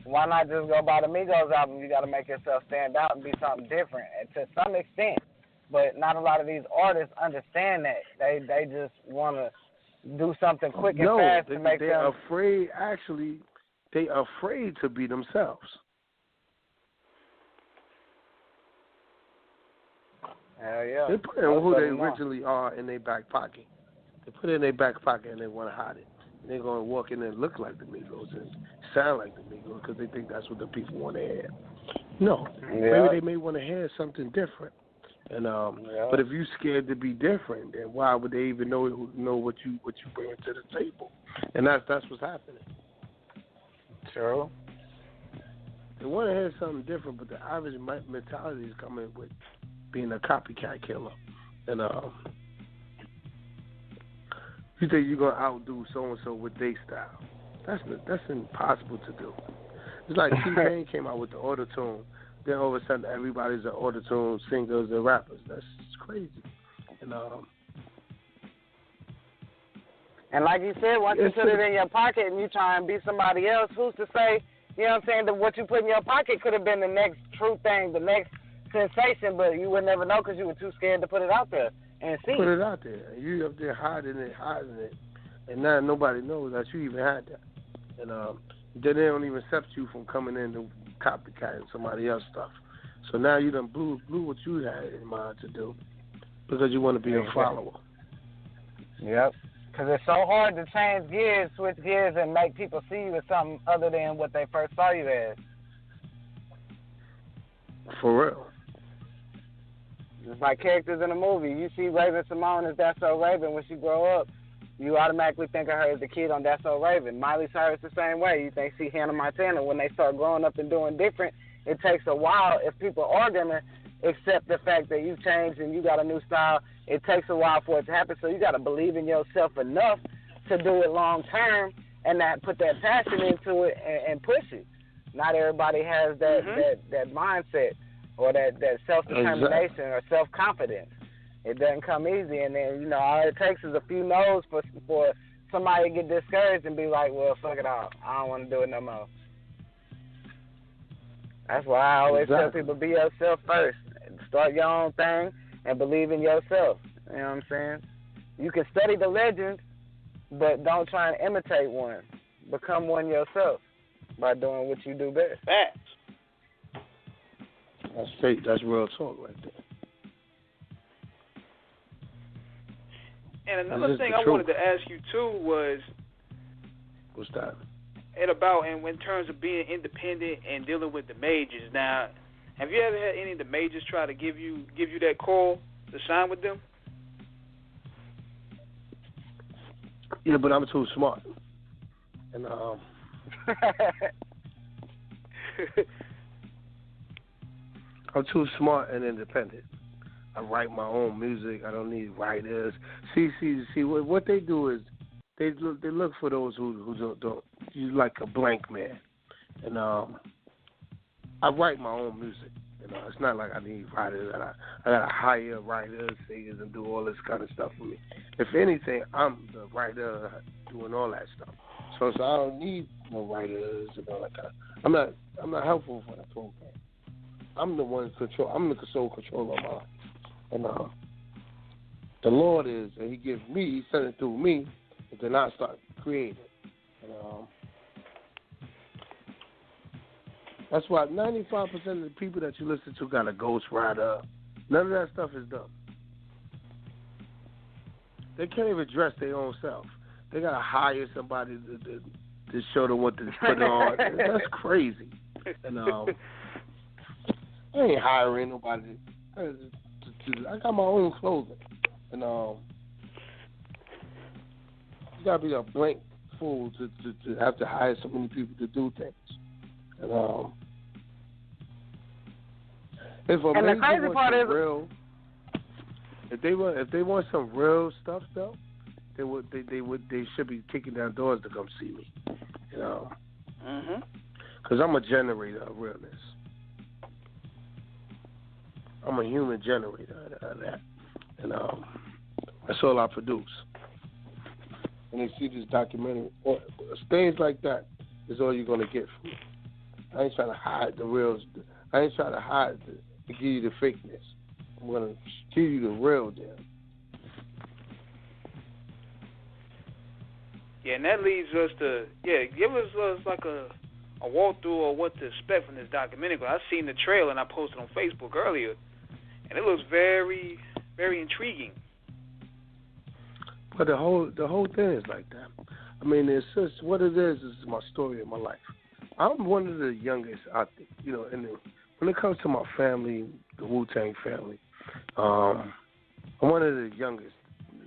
why not just go buy the Migos album? You got to make yourself stand out and be something different, and to some extent. But not a lot of these artists understand that. They just want to do something quick and fast to make them. They're afraid. Actually, they afraid to be themselves. Hell yeah. They put in who they originally are in their back pocket. They put it in their back pocket and they want to hide it. They're going to walk in and look like the Migos and sound like the Migos because they think that's what the people want to hear. No, maybe they may want to hear something different. And but if you're scared to be different, then why would they even know what you bring to the table? And that's what's happening. True. They want to hear something different, but the average mentality is coming with being a copycat killer. And you think you're gonna outdo so and so with their style? That's impossible to do. It's like T-Pain came out with the auto-tune. Then all of a sudden, everybody's an auto-tune singers and rappers. That's crazy. And like you said, once you put it in your pocket and you try and be somebody else, who's to say, you know what I'm saying, that what you put in your pocket could have been the next true thing, the next sensation, but you would never know because you were too scared to put it out there and see. Put it out there. You up there hiding it, and now nobody knows that you even had that. And then they don't even accept you from coming in to copycatting somebody else's stuff. So now you done blew what you had in mind to do because you want to be a follower. Yep. Because it's so hard to change gears, switch gears, and make people see you as something other than what they first saw you as. For real. It's like characters in a movie. You see Raven Simone as That's So Raven when she grow up. You automatically think of her as the kid on That's So Raven. Miley Cyrus the same way. You see Hannah Montana. When they start growing up and doing different, it takes a while. If people are going to accept the fact that you changed and you got a new style, it takes a while for it to happen. So you got to believe in yourself enough to do it long term and not put that passion into it and push it. Not everybody has that mindset or that self-determination or self-confidence. It doesn't come easy, and then, all it takes is a few no's for somebody to get discouraged and be like, well, fuck it all. I don't want to do it no more. That's why I always tell people, be yourself first. Start your own thing and believe in yourself. You know what I'm saying? You can study the legends, but don't try and imitate one. Become one yourself by doing what you do best. Facts. That's straight. That's real talk right there. And another thing I wanted to ask you, too, was... What's that? and in terms of being independent and dealing with the majors. Now, have you ever had any of the majors try to give you that call to sign with them? Yeah, but I'm too smart. And I'm too smart and independent. I write my own music. I don't need writers. See. What they do is they look for those who don't. You like a blank man, and I write my own music. It's not like I need writers. I gotta hire writers, singers, and do all this kind of stuff for me. If anything, I'm the writer doing all that stuff. So I don't need no writers and all that kind of. I'm not helpful for that program. I'm the one control. I'm the sole control of my life. And the Lord is, and He gives me, He sent it through me, and then I start creating. And that's why 95% of the people that you listen to got a ghostwriter. None of that stuff is done. They can't even dress their own self. They got to hire somebody to show them what to put on. That's crazy. And I ain't hiring nobody. I got my own clothing. And you got to be a blank fool to have to hire so many people to do things. And if a and the crazy part is real, if they want some real stuff though, they should be kicking down doors to come see me, because I'm a generator of realness. I'm a human generator of that, and that's all I produce. And they see this documentary, things like that is all you're gonna get from me. I ain't trying to hide the real. I ain't trying to hide to give you the fakeness. I'm going to give you the real deal. Yeah, and that leads us to, give us like a walkthrough of what to expect from this documentary. I seen the trailer and I posted on Facebook earlier, and it looks very, very intriguing. But the whole thing is like that. I mean, it's just what it is my story of my life. I'm one of the youngest out there, when it comes to my family, the Wu-Tang family, I'm one of the youngest.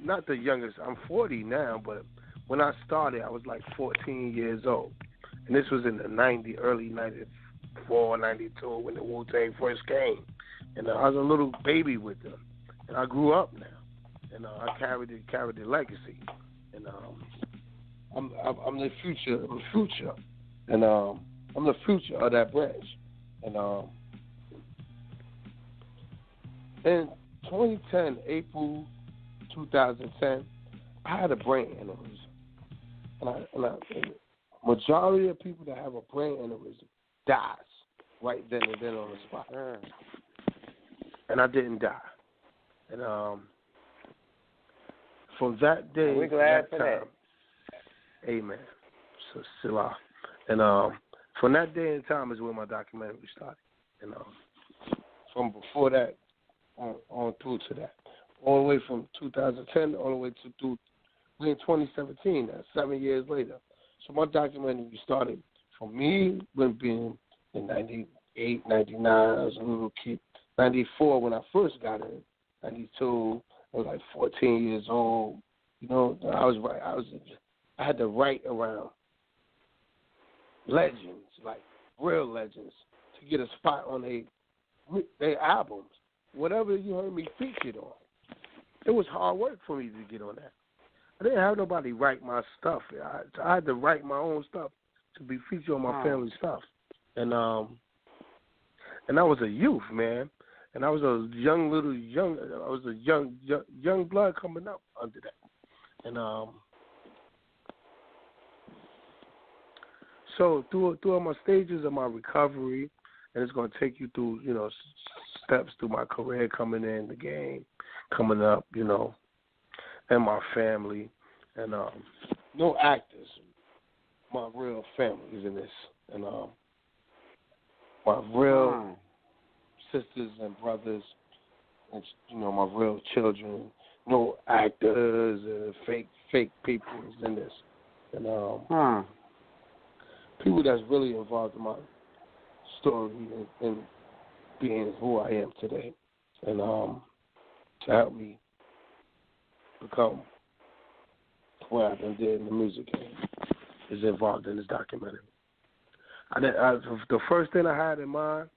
Not the youngest. I'm 40 now, but when I started, I was like 14 years old. And this was in the early 94, 92, when the Wu-Tang first came. And I was a little baby with them. And I grew up now. And I carried the legacy. And I'm the future. And I'm the future of that branch. And in 2010, April 2010, I had a brain aneurysm. And majority of people that have a brain aneurysm dies right then and then on the spot. And I didn't die. And from that day, we're glad for that. Amen. So Selah. And from that day and time is when my documentary started. And from before that on through to that. All the way from 2010 all the way to we're in 2017, that's 7 years later. So my documentary started from me when being in 98, 99, I was a little kid. 94 when I first got in. 92, I was like 14 years old. I had to write around legends, like real legends, to get a spot on their albums. Whatever you heard me featured on. It was hard work for me to get on that. I didn't have nobody write my stuff. I had to write my own stuff to be featured on my family stuff. And I was a youth, man. And I was a young blood coming up under that. And so through my stages of my recovery, and it's going to take you through, steps through my career coming in the game, coming up, and my family, and no actors. My real family is in this, and my real sisters and brothers, and my real children. No actors and fake people is in this, and people that's really involved in my story and being who I am today, and to help me become what I've been doing in the music game is involved in this documentary. The first thing I had in mind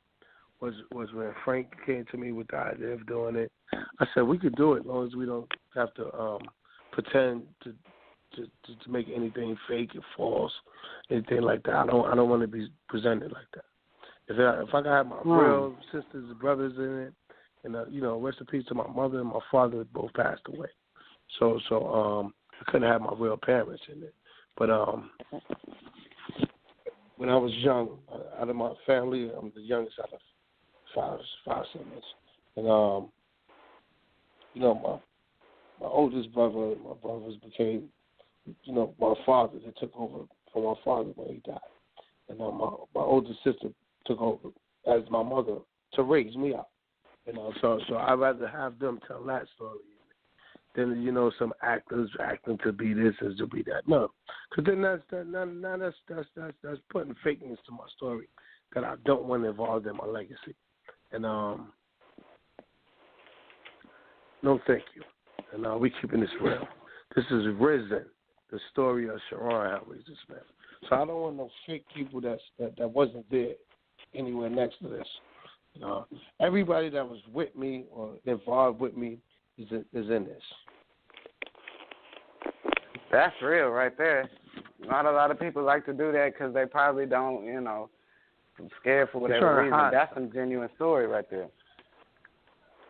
was when Frank came to me with the idea of doing it. I said we could do it as long as we don't have to pretend to make anything fake or false, anything like that. I don't want to be presented like that. If I could have my real sisters and brothers in it, and rest in peace to my mother and my father, both passed away. So I couldn't have my real parents in it. But when I was young, out of my family, I'm the youngest out of five siblings, and my oldest brother, my brothers became, my father. They took over from my father when he died, and my oldest sister took over as my mother to raise me up. So I'd rather have them tell that story than some actors acting to be this and to be that. No, because then that's putting fakeness to my story that I don't want involved in my legacy. And no, thank you. And we keeping this real. This is Risen, the story of Sharon Harris Smith. So I don't want no fake people that wasn't there anywhere next to this. Everybody that was with me or involved with me is in this. That's real right there. Not a lot of people like to do that because they probably don't, scared for whatever reason. That's some genuine story right there.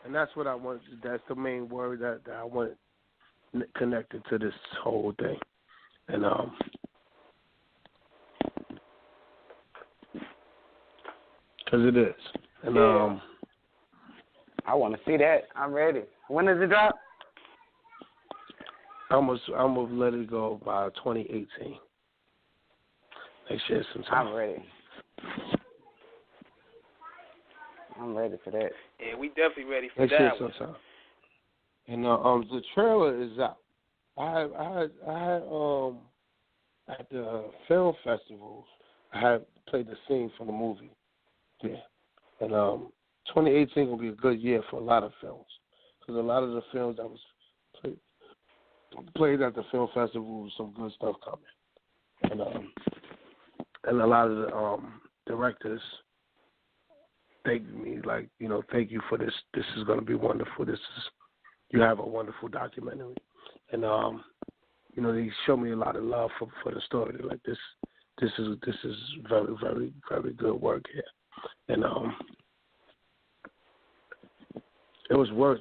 And that's what I want. That's the main word that I want connected to this whole thing. And because it is. And I want to see that. I'm ready. When does it drop? I'm gonna let it go by 2018. Next year sometime. I'm ready. I'm ready for that. Yeah, we definitely ready for next that year one. sometime. And the trailer is out. I had at the film festivals, I had played the scene from the movie. Yeah. And 2018 will be a good year for a lot of films because a lot of the films that was played at the film festival, some good stuff coming. And a lot of the directors thank me, thank you for this. This is going to be wonderful. You have a wonderful documentary. And, they show me a lot of love for the story. They're like, this is very, very, very good work here. And it was worth,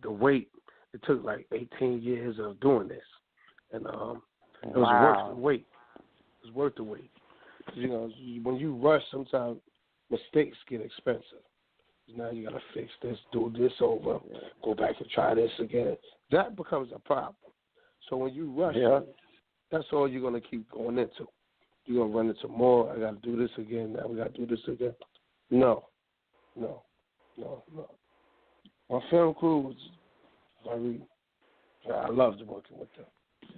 the wait. It took 18 years of doing this. And it was worth the wait. It was worth the wait. When you rush, sometimes mistakes get expensive. Now you got to fix this, do this over, go back and try this again. That becomes a problem. So when you rush, that's all you're going to keep going into. You're going to run into more. I got to do this again. Now we got to do this again. No. My film crew was I loved working with them.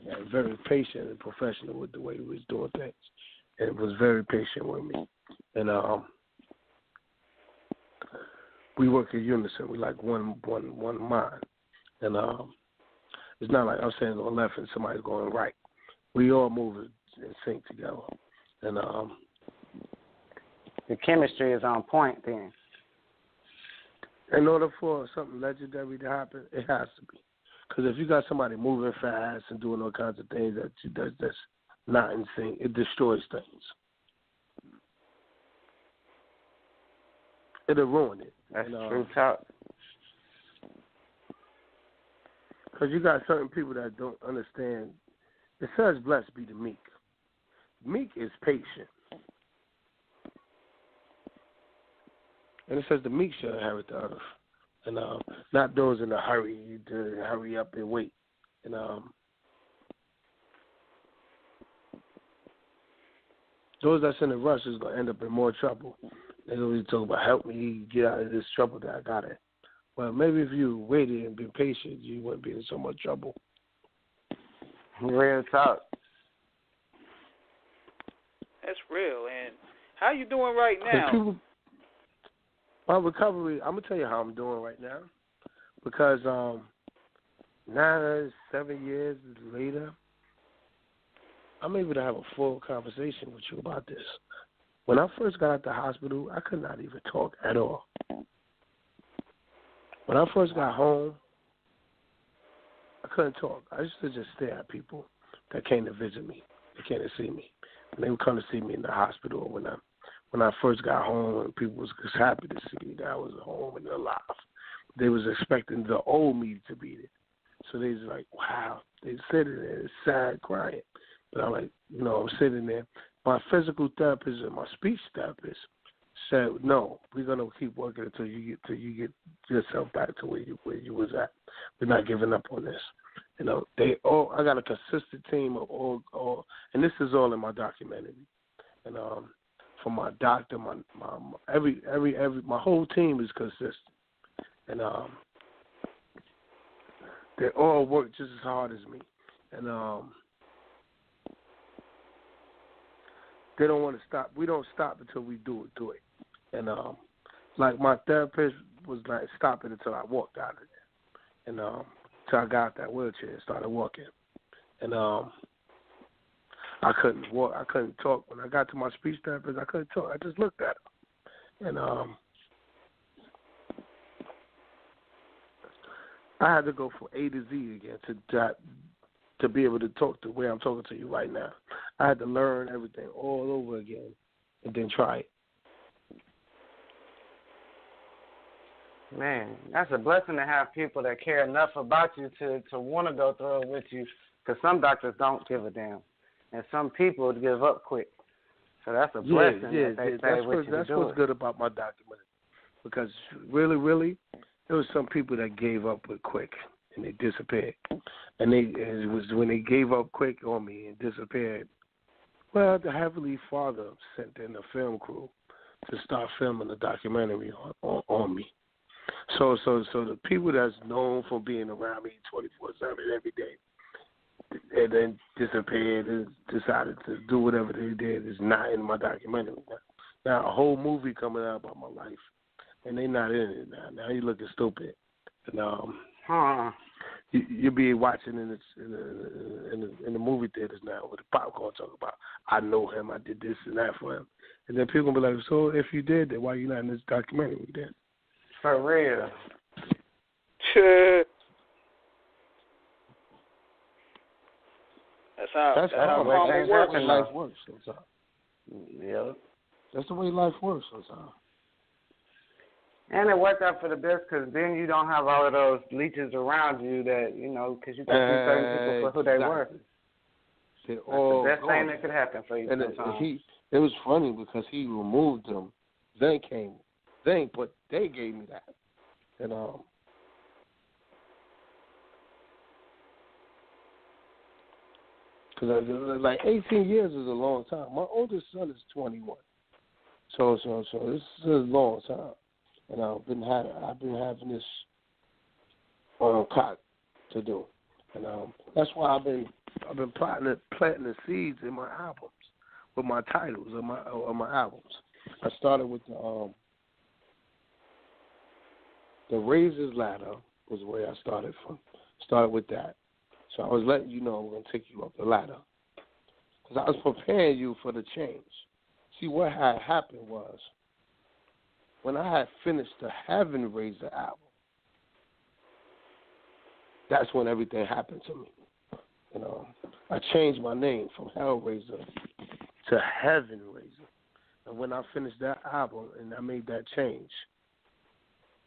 They were very patient and professional with the way we was doing things. And it was very patient with me. And we work in unison. We like one mind. And it's not like I'm saying on left and somebody's going right. We all move in sync together. And the chemistry is on point then. In order for something legendary to happen, it has to be. Because if you got somebody moving fast and doing all kinds of things that's not in sync, it destroys things. It'll ruin it. That's true talk. Because you got certain people that don't understand. It says, blessed be the meek. Meek is patient. And it says the meek shall inherit the earth. And not those in a hurry to hurry up and wait. And those that's in a rush is going to end up in more trouble. They're going to be talking about, help me get out of this trouble that I got in. Well, maybe if you waited and been patient, you wouldn't be in so much trouble. Real talk. That's real. And how you doing right now? My recovery, I'm going to tell you how I'm doing right now. Because 7 years later, I'm able to have a full conversation with you about this. When I first got out the hospital, I could not even talk at all. When I first got home, I couldn't talk. I used to just stare at people that came to visit me. They came to see me. And they would come to see me in the hospital. When I first got home, and people was just happy to see me that I was home and alive. They was expecting the old me to be there. So they was like, wow. They sitting there, sad, crying. But I'm like, I'm sitting there. My physical therapist and my speech therapist said, no, we're gonna keep working until you get yourself back to where you was at. We're not giving up on this. I got a consistent team of all, and this is all in my documentary. And from my doctor, my whole team is consistent, and they all work just as hard as me, and they don't want to stop. We don't stop until we do it. And like my therapist was like, stop it until I walked out of there, and till I got out that wheelchair and started walking, and I couldn't walk. I couldn't talk. When I got to my speech therapist, I couldn't talk. I just looked at her, and I had to go from A to Z again to be able to talk the way I'm talking to you right now. I had to learn everything all over again and then try it. Man, that's a blessing to have people that care enough about you to want to go through it with you, because some doctors don't give a damn, and some people give up quick. So that's a blessing that they stay with you to do it. That's what's good about my documentary, because really, really, there was some people that gave up quick and they disappeared. And it was when they gave up quick on me and disappeared, well, the Heavenly Father sent in a film crew to start filming the documentary on me. So the people that's known for being around me 24/7 every day, and then disappeared and decided to do whatever they did, is not in my documentary now. Now a whole movie coming out about my life, and they not in it now. Now you looking stupid. And you be watching in the movie theaters now with the popcorn talking about, I know him, I did this and that for him, and then people gonna be like, so if you did that, why you not in this documentary then? For real. That's how life works sometimes. Yeah. That's the way life works sometimes. And it worked out for the best, because then you don't have all of those leeches around you that, because you can see certain people for who they were. That's the best thing that could happen for you sometimes. It was funny because he removed them. They gave me that. And because like 18 years is a long time. My oldest son is 21. So this is a long time. And I've been having this cock to do, and that's why I've been planting the seeds in my albums with my titles of my albums. I started with the Razor's Ladder was where I started from. Started with that, so I was letting you know I'm going to take you up the ladder, because I was preparing you for the change. See, what had happened was, when I had finished the Heaven Razor album, that's when everything happened to me. I changed my name from Hellraiser to Heaven Razor. And when I finished that album and I made that change,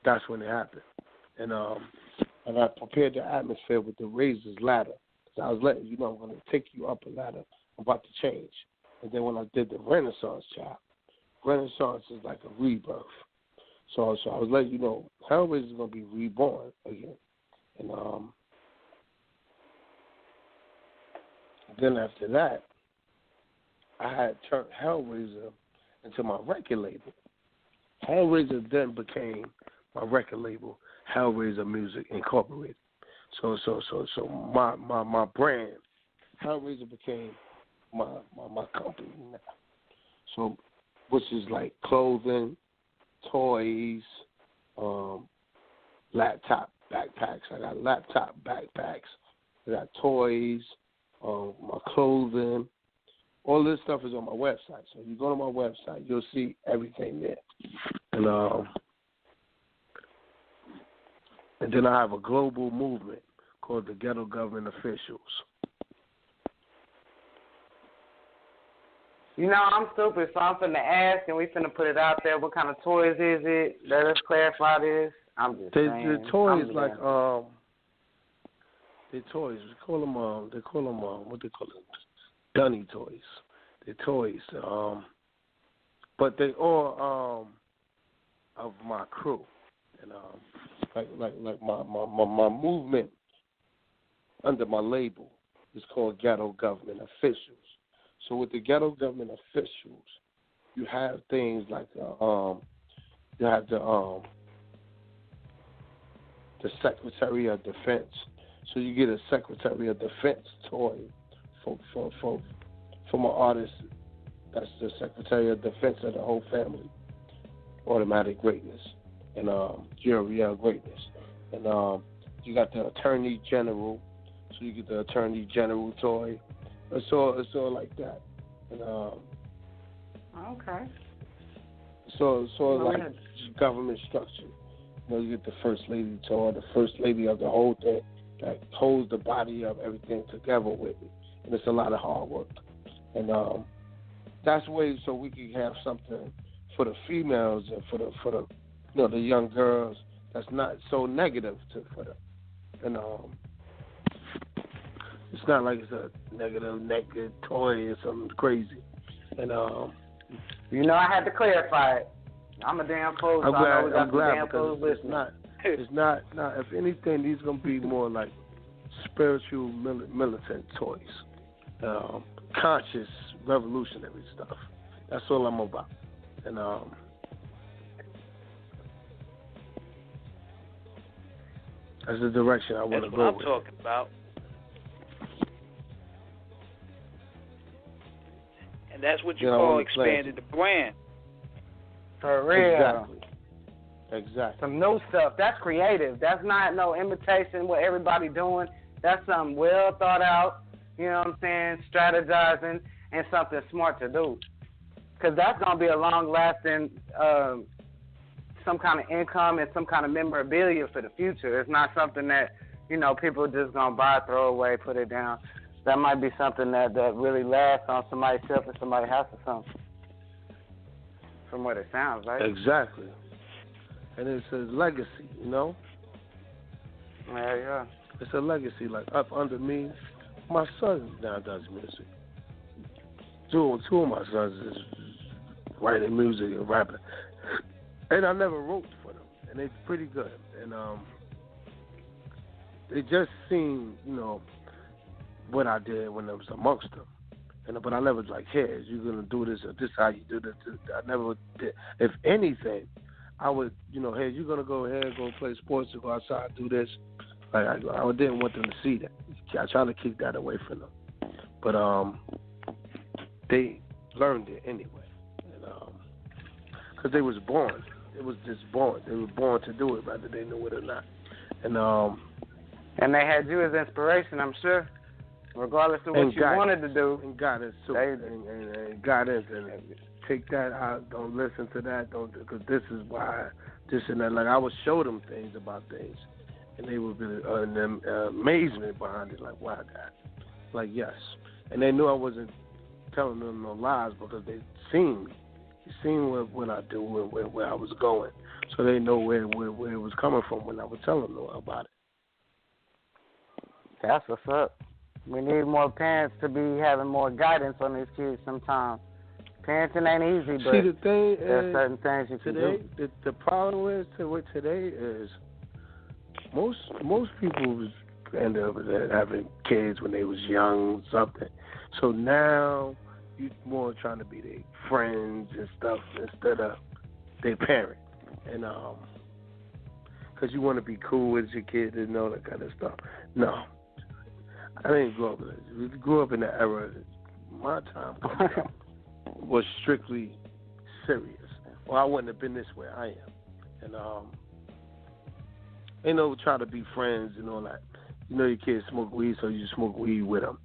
that's when it happened. And I prepared the atmosphere with the Razor's Ladder. So I was letting you know I'm going to take you up a ladder. I'm about to change. And then when I did the Renaissance Child, Renaissance is like a rebirth. So I was letting you know Hellraiser is going to be reborn again. And then after that, I had turned Hellraiser into my record label. Hellraiser then became my record label, Hellraiser Music Incorporated. So my brand, Hellraiser became my company now. So, which is like clothing, toys, laptop backpacks. I got laptop backpacks. I got toys, my clothing. All this stuff is on my website. So if you go to my website, you'll see everything there. And then I have a global movement called the Ghetto Government Officials. You know, I'm stupid, so I'm finna ask, and we finna put it out there. What kind of toys is it? Let us clarify this. I'm just saying. The toys they toys. They call them what they call them? Dunny toys. They're toys. But they all of my crew. And like my movement under my label is called Ghetto Government Officials. So with the Ghetto Government Officials, you have things like you have the Secretary of Defense. So you get a Secretary of Defense toy for my artist. That's the Secretary of Defense of the whole family. Automatic Greatness and Real Greatness. And you got the Attorney General. So you get the Attorney General toy. It's all like that. And okay. So like government structure. You know, you get the First Lady toy, the First Lady of the whole thing that holds the body of everything together with it. And it's a lot of hard work. And that's way so we can have something for the females and for the the young girls that's not so negative for them. And it's not like it's a negative toy or something crazy. And you know, I had to clarify it. I'm a damn fool. I'm glad because it's not. If anything, these gonna be more like spiritual militant toys, conscious revolutionary stuff. That's all I'm about. And that's the direction I want to go with. That's what I'm talking about. And that's what you call expanding the brand. For real. Exactly. Some new stuff. That's creative. That's not no imitation what everybody doing. That's something well thought out, you know what I'm saying, strategizing, and something smart to do. Because that's going to be a long-lasting some kind of income and some kind of memorabilia for the future. It's not something that, you know, people just going to buy, throw away, put it down. That might be something that really lasts on somebody's shelf and somebody's house or something. From what it sounds like. Exactly. And it's a legacy, you know? Yeah. It's a legacy. Like up under me, my son now does music. Two of my sons is writing music and rapping. And I never wrote for them. And they're pretty good. And they just seen, you know, what I did when I was amongst them. But I never was like, hey, you're going to do this or this how you do this. I never did. If anything, I would, you know, hey, you're going to go ahead, go play sports, or go outside, do this. Like, I didn't want them to see that. I tried to keep that away from them. But they learned it anyway. Because they was born. It was just born. They were born to do it, whether they knew it or not. And they had you as inspiration, I'm sure. Regardless of what you wanted to do. And guidance, too. And guidance. And take that out. Don't listen to that. Don't, because this is why, this and that. Like, I would show them things about things. And they would be amazement behind it. Like, wow, God. Like, yes. And they knew I wasn't telling them no lies because they seen me. They seen what I do and where I was going. So they know where it was coming from when I was telling them about it. That's what's up. We need more parents to be having more guidance on these kids sometimes. Parenting ain't easy, but see, the thing there's certain things you can do. The problem is with today is most people end up having kids when they was young, something. So now you're more trying to be their friends and stuff instead of their parent. And because you want to be cool with your kid and all that kind of stuff. No. I didn't grow up in that. We grew up in that era. My time. was strictly serious, or I wouldn't have been this way I am. And try to be friends and all that. Your kids smoke weed, so you smoke weed with them.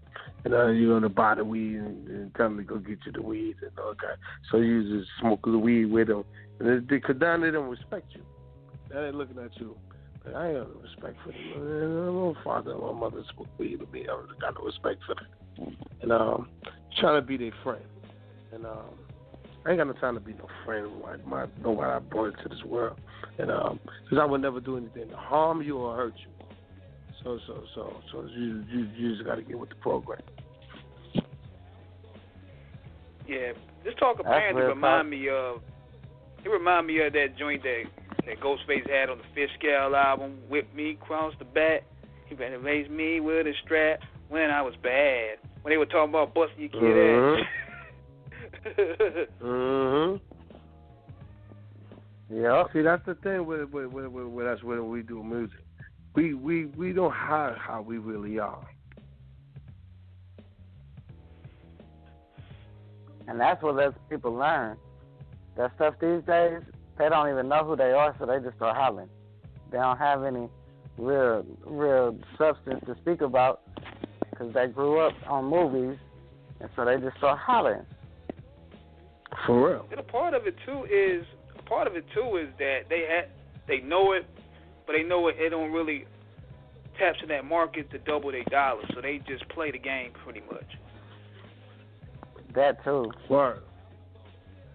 And you're going to buy the weed and tell them to go get you the weed and all that. So you just smoke the weed with them. And because now they don't respect you. Now they're looking at you. But I ain't got no respect for them. My father and my mother smoke weed with me. I got no respect for them. And trying to be their friend. And I ain't got no time to be no friend with nobody I brought into this world. And because I would never do anything to harm you or hurt you. So you just got to get with the program. Yeah, this talk apparently remind me of that joint that Ghostface had on the Fish Scale album, Whip Me Across the Back. He better raise me with a strap when I was bad. When they were talking about busting your kid ass. Yeah. See, that's the thing with us when we do music. We don't hide how we really are. And that's what lets people learn. That stuff these days, they don't even know who they are, so they just start hollering. They don't have any real substance to speak about because they grew up on movies, and so they just start hollering. For real. And a part of it too is that they know it, but they know it don't really tap to that market to double their dollars, so they just play the game pretty much. That too. Word.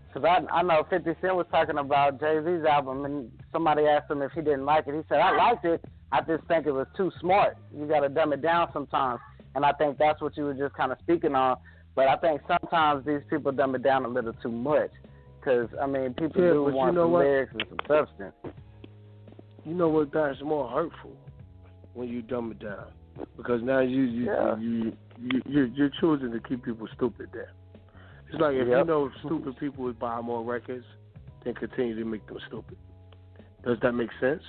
Because I know 50 Cent was talking about Jay-Z's album, and somebody asked him if he didn't like it. He said, I liked it. I just think it was too smart. You got to dumb it down sometimes. And I think that's what you were just kind of speaking on. But I think sometimes these people dumb it down a little too much. Because, I mean, people do want some lyrics and some substance. You know what? That's more hurtful when you dumb it down. Because now you're choosing to keep people stupid there. It's like if you know stupid people would buy more records, then continue to make them stupid. Does that make sense?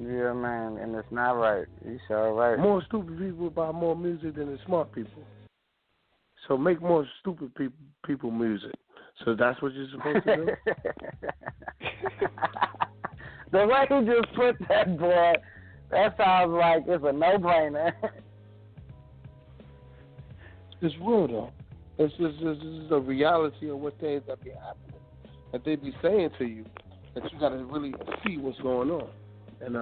Yeah, man, and it's not right. You sure right. More stupid people buy more music than the smart people. So make more stupid people music. So that's what you're supposed to do? The way you just put that, boy, that sounds like it's a no-brainer. It's real, though. This is the reality of what things that be happening, that they be saying to you, that you got to really see what's going on. And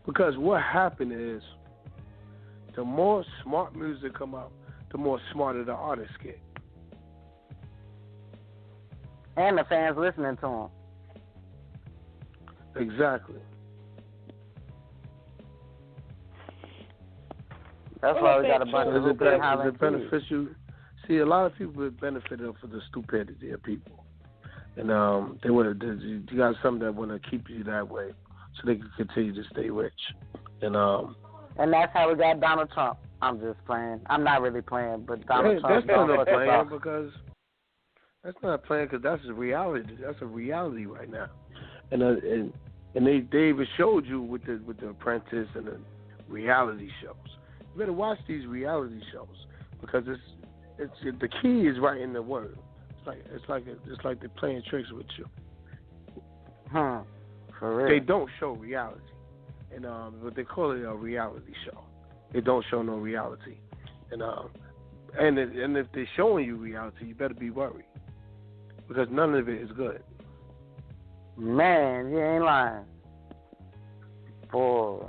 because what happened is, the more smart music come out, the more smarter the artists get. And the fans listening to them. Exactly. That's why we got a bunch of hooping and hollering. Is it beneficial? See, a lot of people are benefiting for the stupidity of people. And they want to. You got some that want to keep you that way so they can continue to stay rich. And that's how we got Donald Trump. I'm just playing. I'm not really playing, but Donald Trump. That's not playing because that's not playing because that's a reality. That's a reality right now. And they even showed you with the Apprentice and the reality shows. You better watch these reality shows because it's the key is right in the word. It's like they're playing tricks with you. For real. They don't show reality, and but they call it a reality show. They don't show no reality, and if they're showing you reality, you better be worried because none of it is good. Man, you ain't lying. Boy,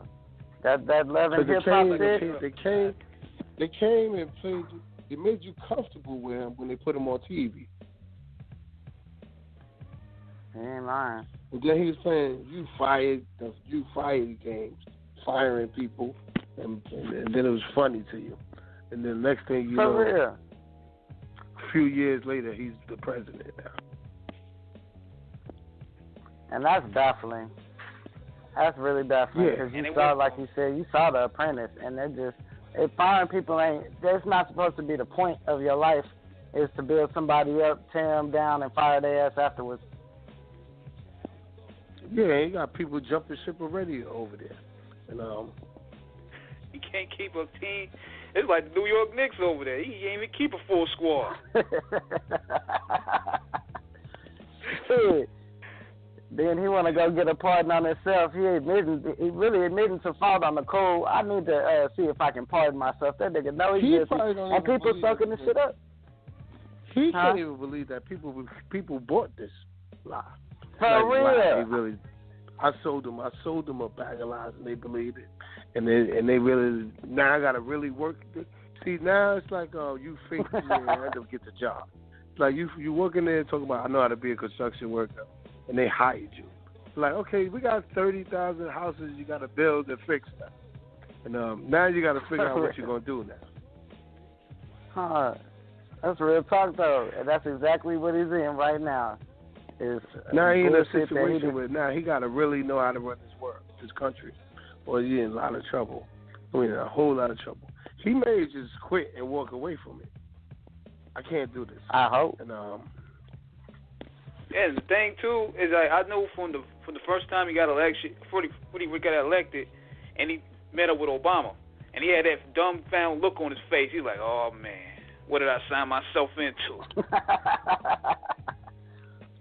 that love and hip hop shit. They came and played. They made you comfortable with him when they put him on TV. You ain't lying. And then he was playing you fired games, firing people, and then it was funny to you. And then the next thing you know, real. A few years later, he's the president now. And that's baffling. That's really baffling because you saw, like you said, you saw The Apprentice, and firing people that's not supposed to be the point of your life, is to build somebody up, tear them down, and fire their ass afterwards. Yeah, you got people jumping ship already over there. And you can't keep a team. It's like the New York Knicks over there. He ain't even keep a full squad. Then he want to go get a pardon on himself. He really admitting to fault on the code. I need to see if I can pardon myself. That nigga know he's guilty. And people soaking the shit up. He can't even believe that people bought this lie. For real. Wow, I sold them a bag of lies, and they believed it. And they really, now I got to really work. See, now it's like, you fake it and end up get the job. It's like you working there talking about, I know how to be a construction worker, and they hired you. It's like, okay, we got 30,000 houses you got to build and fix that. And now you got to figure out what you're going to do now. That's real talk, though. And that's exactly what he's in right now. Now he's in a situation where now he got to really know how to run this country, or he's in a lot of trouble. I mean, a whole lot of trouble. He may just quit and walk away from it. I can't do this. I hope. And and the thing too is, I know from the first time he got elected, when he got elected, and he met up with Obama, and he had that dumbfound look on his face. He's like, "Oh man, what did I sign myself into?"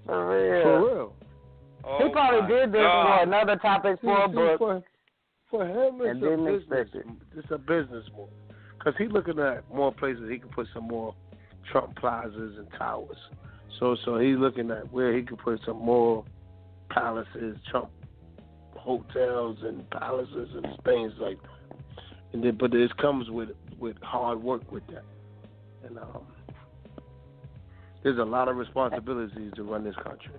For real. For real. Oh, he probably did this for another topic for a book. For him, it's a business move. Because he's looking at more places he can put some more Trump plazas and towers. So he's looking at where he can put some more palaces, Trump hotels and palaces and things like that. And then, but it comes with hard work with that. And there's a lot of responsibilities to run this country.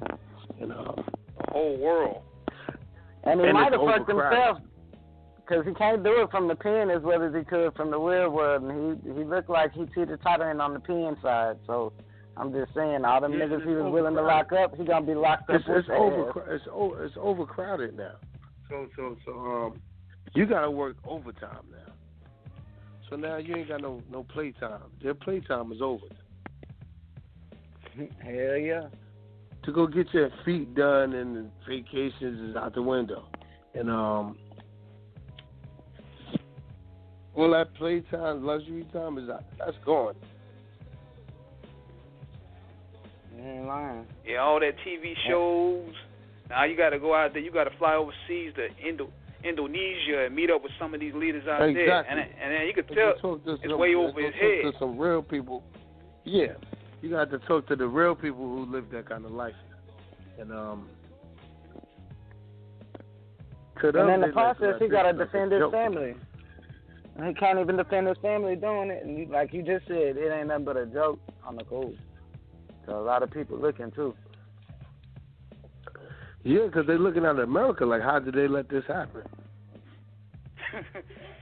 And the whole world. And he might have fucked himself, because he can't do it from the pen as well as he could from the real world. And he looked like he teeter-tottering on the pen side. So I'm just saying, all them niggas he was willing to lock up, he gonna be locked up. It's overcrowded now. So you gotta work overtime now. So now you ain't got no playtime. Their playtime is over. Hell yeah. To go get your feet done and the vacations is out the window. And all that playtime, luxury time that's gone. You ain't lying. Yeah, all that TV shows. Now you got to go out there. You got to fly overseas to Indonesia and meet up with some of these leaders out there. And then you could tell it's way over his head. To some real people. Yeah, you got to talk to the real people who live that kind of life. And in the process, he got to defend his family. He can't even defend his family doing it. And like you just said, it ain't nothing but a joke on the cool. So a lot of people looking, too. Yeah, because they're looking at America like, how did they let this happen?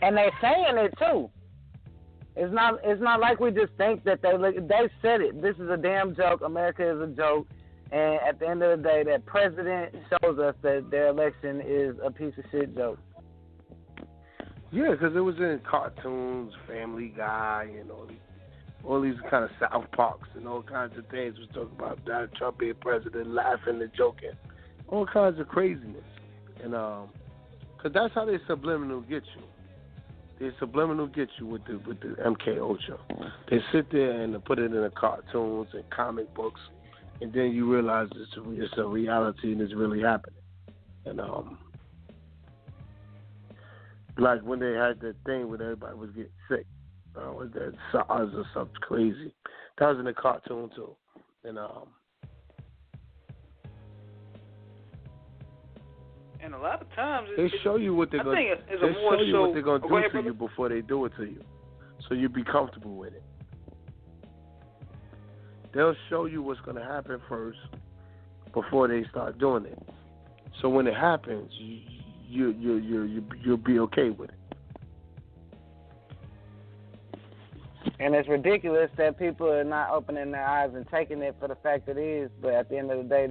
And they're saying it, too. It's not like we just think that they said it. This is a damn joke. America is a joke. And at the end of the day, that president shows us that their election is a piece of shit joke. Yeah, because it was in cartoons, Family Guy, and all these kind of South Parks and all kinds of things. Was talking about Donald Trump being president, laughing and joking, all kinds of craziness. And because that's how they subliminal get you. They subliminal get you with the MK Ultra. They sit there and put it in the cartoons and comic books, and then you realize it's a reality and it's really happening. And like when they had that thing when everybody was getting sick, was that SARS or something crazy? That was in the cartoon too. And and a lot of times they show you what they're going to do to you before they do it to you, so you be comfortable with it. They'll show you what's going to happen first before they start doing it. So when it happens, you'll be okay with it. And it's ridiculous that people are not opening their eyes and taking it for the fact it is. But at the end of the day,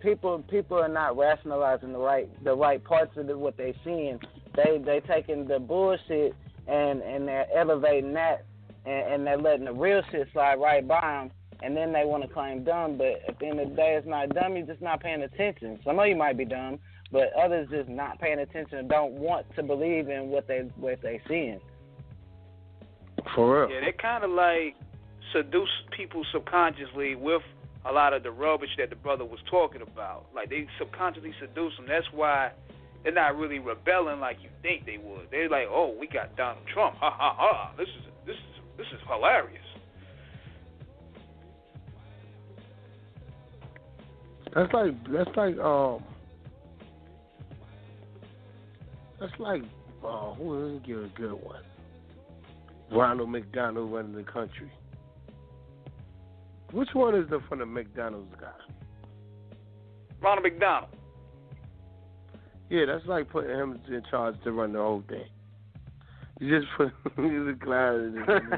people are not rationalizing the right parts of what they're seeing. They taking the bullshit and they're elevating that, and they're letting the real shit slide right by them. And then they want to claim dumb, but at the end of the day, it's not dumb. You're just not paying attention. Some of you might be dumb, but others just not paying attention and don't want to believe in what they're seeing. For real. Yeah, they kind of like seduce people subconsciously with a lot of the rubbish that the brother was talking about. Like, they subconsciously seduce them. That's why they're not really rebelling like you think they would. They're like, oh, we got Donald Trump. Ha ha ha. This is hilarious. That's like who is give a good one? Ronald McDonald running the country. Which one is from the McDonald's guy? Ronald McDonald. Yeah, that's like putting him in charge to run the whole thing. You just put the cloud and run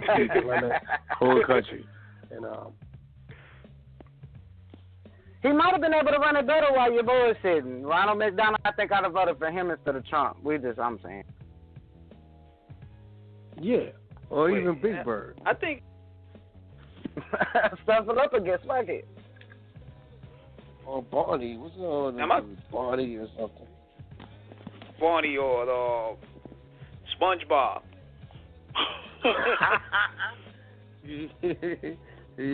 the whole country. And he might have been able to run it better while you're bullshitting. Ronald McDonald, I think I'd have voted for him instead of Trump. I'm saying. Yeah, or even Big Bird. I think. Stuff it up against fuck it. Or Barney. What's the other Barney or something? Barney or SpongeBob. yeah,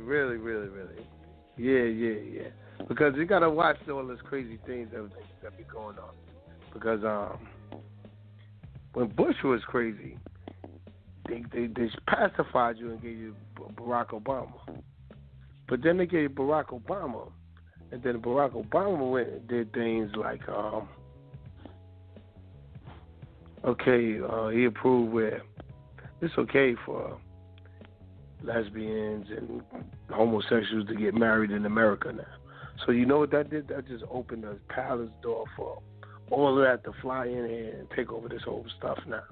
really. Yeah. Because you gotta watch all these crazy things that be going on. Because when Bush was crazy, they pacified you and gave you Barack Obama. But then they gave Barack Obama, and then Barack Obama went and did things like, he approved where it's okay for lesbians and homosexuals to get married in America now. So you know what that did? That just opened the palace door for all of that to fly in here and take over this whole stuff now.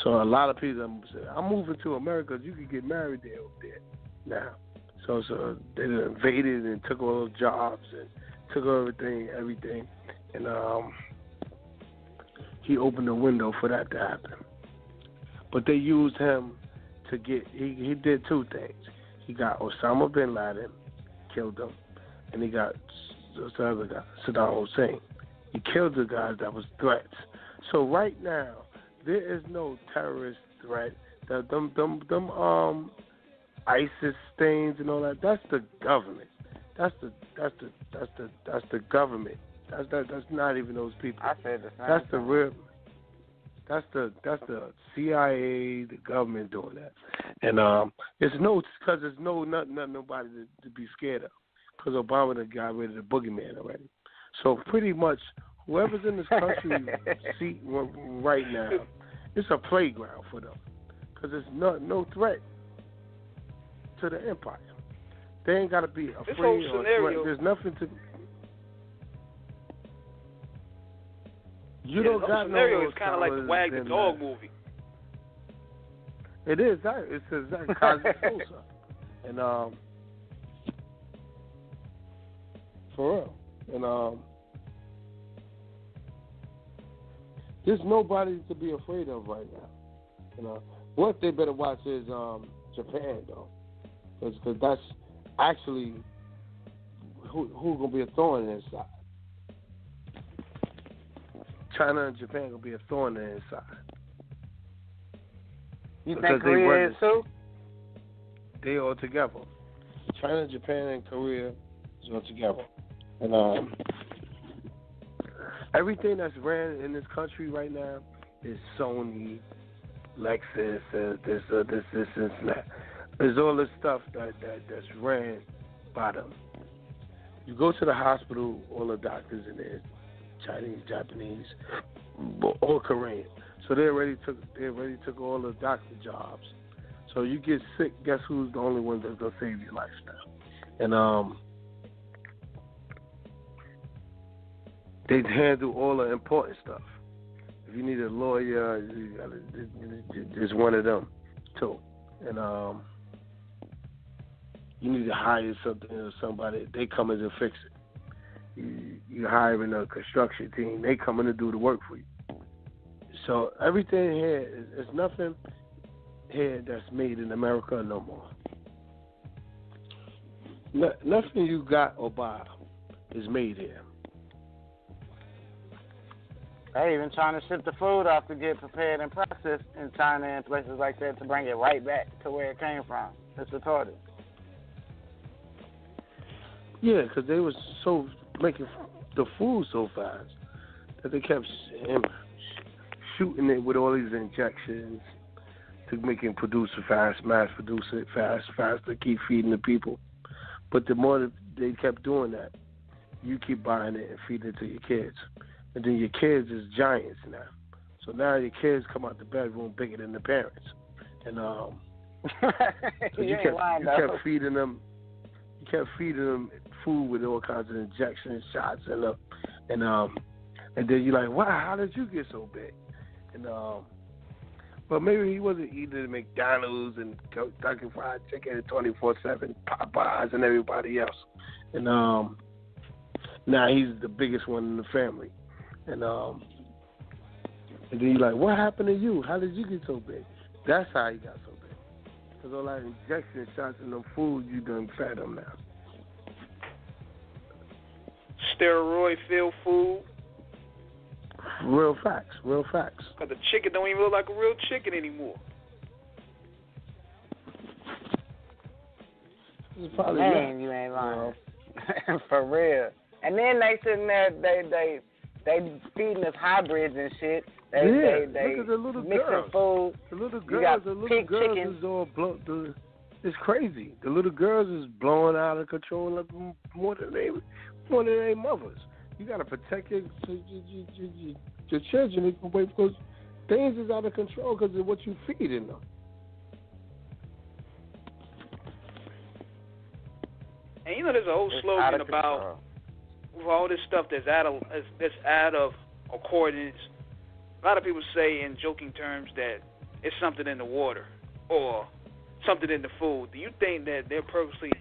So a lot of people say, I'm moving to America. You can get married there over there now. So they invaded and took all the jobs and took everything. And he opened the window for that to happen. But they used him to get, he did two things. He got Osama bin Laden, killed him, and he got the other guy, Saddam Hussein. He killed the guys that was threats. So right now, there is no terrorist threat. Them ISIS things and all that. That's the government. That's the government. That's not even those people. I said the same. That's the real. That's the CIA, the government doing that. And it's because there's nothing nobody to be scared of. Because Obama done got rid of the boogeyman already. So pretty much whoever's in this country seat right now, it's a playground for them. Because there's no threat to the empire. They ain't got to be afraid or threat. There's nothing to. You don't got scenario no. It's kind of like the Wag the Dog movie. It is. It's exactly Cosby Sosa, and for real, and there's nobody to be afraid of right now. What they better watch is Japan though, because that's actually who gonna be a thorn in their side. China and Japan gonna be a thorn in their side. You think Korea is too? They all together. China, Japan, and Korea is all together. And everything that's ran in this country right now is Sony, Lexus, this and that. There's all this stuff that's ran by them. You go to the hospital, all the doctors in there, Chinese, Japanese, or Korean. So they already took all the doctor jobs. So you get sick, guess who's the only one that's gonna save your life now? And they handle all the important stuff. If you need a lawyer, it's one of them too. And you need to hire something or somebody, they come in and fix it. You hiring a construction team, they come in to do the work for you. So everything here is nothing here that's made in America no more. Nothing you got or buy is made here. They even trying to ship the food off to get prepared and processed in China and places like that to bring it right back to where it came from. It's retarded. Yeah, because they was so making the food so fast that they kept shooting it with all these injections to make it produce it fast, mass produce it fast, to keep feeding the people. But the more that they kept doing that, you keep buying it and feeding it to your kids. And then your kids is giants now. So now your kids come out the bedroom bigger than the parents. And so you kept feeding them. You kept feeding them food with all kinds of injections, shots, and then you're like, wow, how did you get so big? And but maybe he wasn't eating McDonald's and Kentucky Fried Chicken at 24/7, Popeyes, and everybody else. And now he's the biggest one in the family. And then you're like, what happened to you? How did you get so big? That's how he got so big. Because all that injection shots in the food, you done fed him now. Steroid-filled food. Real facts. Because the chicken don't even look like a real chicken anymore. Man, you ain't lying. For real. And then they sitting there, they feeding us hybrids and shit. They look at the little mixing girls. food. The little girls is all it's crazy. The little girls is blowing out of control more than their mothers. You gotta protect your children because things is out of control because of what you feeding them. And you know, there's a whole slogan about with all this stuff that's out of accordance. A lot of people say in joking terms that it's something in the water or something in the food. Do you think that they're purposely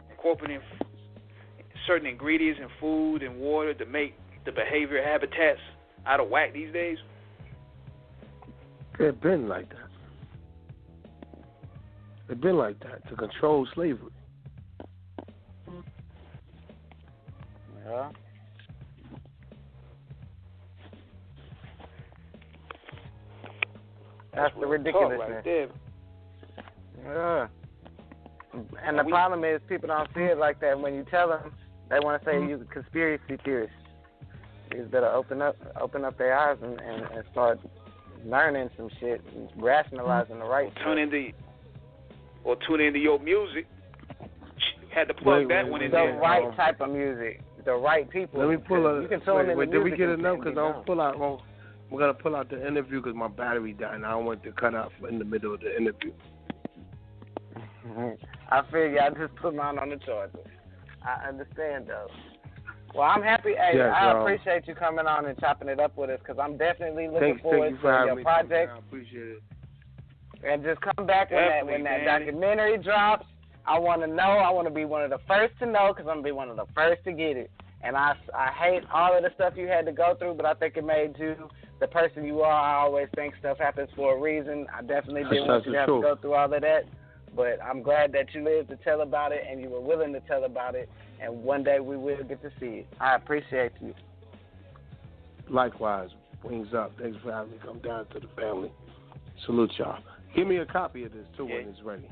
incorporating certain ingredients in food and water to make the behavior habitats out of whack these days? They've been like that to control slavery. Yeah. That's the ridiculousness. Right there. Yeah. And the problem is people don't see it like that. When you tell them, they want to say you're a conspiracy theorist. You better open up their eyes and start learning some shit, and rationalizing the right stuff. Tune into your music. Had to plug that one in there. The right type of music. The right people. Let me pull out. You can tune in the did we music get enough? Because I'm I'll pull out. Well, we're gonna pull out the interview because my battery died, and I don't want it to cut off in the middle of the interview. I figure I just put mine on the charger. I understand though. Well, I'm happy. Hey, yes, I appreciate you coming on and chopping it up with us because I'm definitely looking forward to your project. I appreciate it. And just come back when that documentary drops. I want to know. I want to be one of the first to know because I'm going to be one of the first to get it. And I hate all of the stuff you had to go through, but I think it made you the person you are. I always think stuff happens for a reason. I definitely didn't want you to have to go through all of that. But I'm glad that you lived to tell about it and you were willing to tell about it. And one day we will get to see it. I appreciate you. Likewise. Wings up. Thanks for having me come down to the family. Salute y'all. Give me a copy of this, too, when it's ready.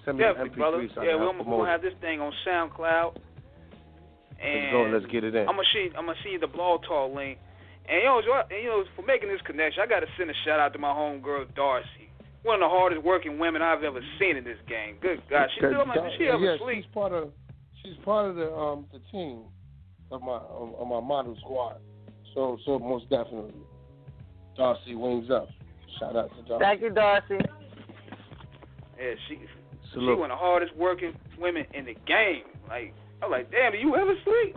Send me definitely, MP3 brother. So we're going to have this thing on SoundCloud. And let's get it in. I'm gonna see you the Blog Talk link. And you know, for making this connection, I got to send a shout out to my homegirl Darcy, one of the hardest working women I've ever seen in this game. Good God, she's still sleep. She's part of the team of my model squad. So most definitely, Darcy, wings up. Shout out to Darcy. Thank you, Darcy. Yeah, she's one of the hardest working women in the game. Like, I'm like, damn, do you ever sleep?